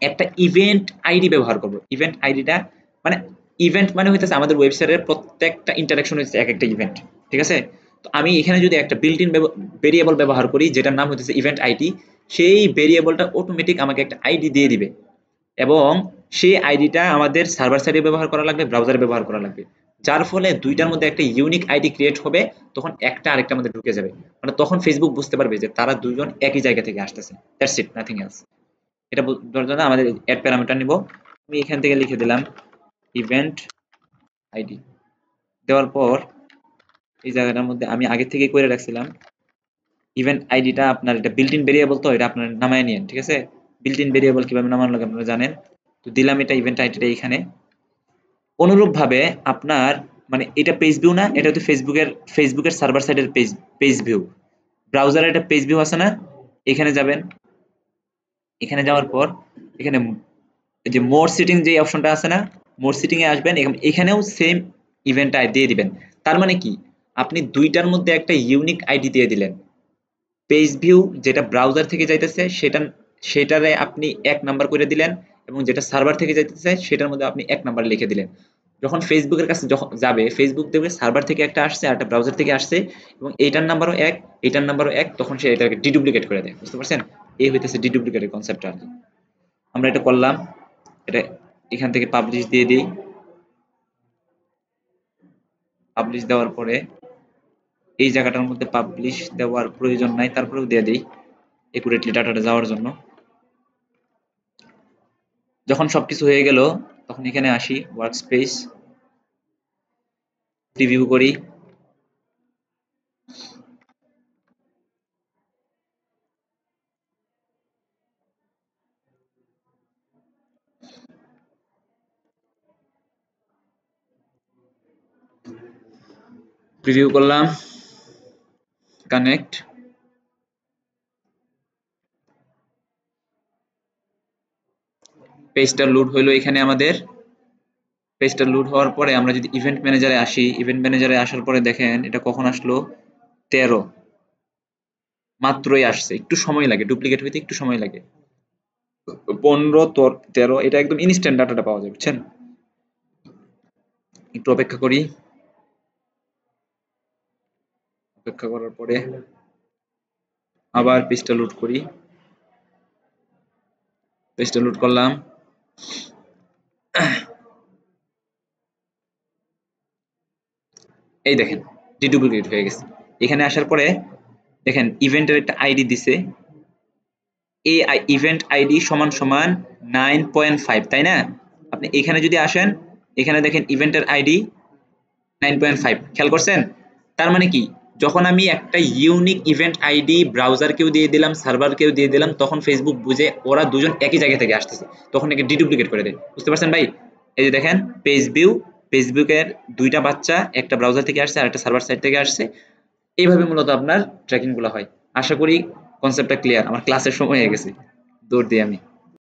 একটা ইভেন্ট আইডি ব্যবহার করব। ইভেন্ট আইডিটা মানে, ইভেন্ট মানে হইতেছে আমাদের ওয়েবসাইটের প্রত্যেকটা ইন্টারঅ্যাকশন হচ্ছে এক একটা ইভেন্ট, ঠিক আছে? তো আমি এখানে যদি একটা বিল্ট ইন ভেরিয়েবল ব্যবহার করি যেটার নাম হইতেছে ইভেন্ট আইডি, সেই ভেরিয়েবলটা অটোমেটিক আমাকে একটা আইডি দিয়ে দিবে, এবং সেই আইডিটা আমাদের সার্ভার সাইডে ব্যবহার করা লাগবে, ব্রাউজারে ব্যবহার করা লাগবে, যার ফলে দুইটার মধ্যে একটা ইউনিক আইডি ক্রিয়েট হবে। তখন একটা আরেকটার মধ্যে ঢুকে যাবে, মানে তখন ফেসবুক বুঝতে পারবে যে তারা দুজন একই জায়গা থেকে আসতেছে। That's it, nothing else. এটা বোঝার জন্য আমাদের অ্যাড প্যারামিটার নিব। আমি এখান থেকে লিখে দিলাম ইভেন্ট আইডি। দেওয়ার পর এই জায়গাটার মধ্যে আমি আগে থেকে করে রাখছিলাম ইভেন্ট আইডিটা, আপনার এটা বিল্ট ইন ভেরিয়েবল, তো এটা আপনার নামায় নিয়েন, ঠিক আছে? বিল্ট ইন ভেরিয়েবল কিভাবে নামানো লাগে আপনারা জানেন। তো দিলাম এটা ইভেন্ট আইডিটা এখানে। অনুরূপভাবে আপনার মানে এটা পেজ ভিউ না, এটা হচ্ছে ফেসবুকের সার্ভার সাইডের পেজ ভিউ। ব্রাউজারে একটা পেজ ভিউ আছে না? এখানে যাবেন, এখানে যাওয়ার পর এখানে এই যে মোর সিটিং যে অপশনটা আছে না, মোর সিটিং এ আসবেন, এখানেও সেম ইভেন্ট আইডি দিয়ে দিবেন। তার মানে কি আপনি দুইটার মধ্যে একটা ইউনিক আইডি দিয়ে দিলেন। পেজ ভিউ যেটা ব্রাউজার থেকে যাইতেছে সেটারে আপনি 1 নাম্বার করে দিলেন, এবং যেটা সার্ভার থেকে যাইতেছে সেটার মধ্যে আপনি 1 নাম্বার লিখে দিলেন। যখন ফেসবুকের কাছে যখন যাবে, ফেসবুক দেখবে সার্ভার থেকে একটা আসছে আর একটা ব্রাউজার থেকে আসছে, এবং এইটার নাম্বারও 1, এইটার নাম্বারও 1, তখন সে এটাকে ডিডুপ্লিকেট করে দেয়। বুঝতে পারছেন? এই হইতেছে ডিডুপ্লিকেটের কনসেপ্টটা আর কি। আমরা এটা করলাম, এটা এখান থেকে পাবলিশ দিয়ে দিই। পাবলিশ দেওয়ার পরে এই জায়গাটার মধ্যে পাবলিশ দেওয়ার প্রয়োজন নাই, তারপরেও দিয়ে দিই একুরেটলি ডাটাটা যাওয়ার জন্য। যখন সবকিছু হয়ে গেল তখন এখানে আসি, ওয়ার্কস্পেস, প্রিভিউ করি। প্রিভিউ করলাম, কানেক্ট, পেজটা লোড হইলো। এখানে আমাদের পেজটা লোড হওয়ার পরে আমরা যদি ইভেন্ট ম্যানেজারে আসি, ইভেন্ট ম্যানেজারে আসার পরে দেখেন এটা কখন আসলো, 13 মাত্রই আসছে। একটু সময় লাগে, ডুপ্লিকেট হইতে একটু সময় লাগে। 15 13 এটা একদম ইনস্ট্যান্ট ডাটাটা পাওয়া যায়। বুঝছেন? একটু অপেক্ষা করি। অপেক্ষা করার পরে আবার পেজটা লোড করি, পেজটা লোড করলাম। এই দেখেন ডিডুপ্লিকেট হয়ে গেছে। এখানে আসার পরে দেখেন ইভেন্টের একটা আইডি দিছে, এই ইভেন্ট আইডি সমান সমান 9.5, তাই না? আপনি এখানে যদি আসেন, এখানে দেখেন ইভেন্টের আইডি 9.5, খেয়াল করছেন? তার মানে কি যখন আমি একটা ইউনিক ইভেন্ট আইডি ব্রাউজারকেও দিয়ে দিলাম, সার্ভারকেও দিয়ে দিলাম, তখন ফেসবুক বুঝে ওরা দুজন একই জায়গা থেকে আসতেছে, তখন একে ডিডুপ্লিকেট করে দেয়। বুঝতে পারছেন ভাই? এই যে দেখেন পেজ ভিউ, ফেসবুকের দুইটা বাচ্চা, একটা ব্রাউজার থেকে আসছে আর একটা সার্ভার সাইড থেকে আসছে। এইভাবে মূলত আপনার ট্র্যাকিং গুলো হয়। আশা করি কনসেপ্টটা ক্লিয়ার। আমার ক্লাসের সময় হয়ে গেছে, দৌড় দিই আমি।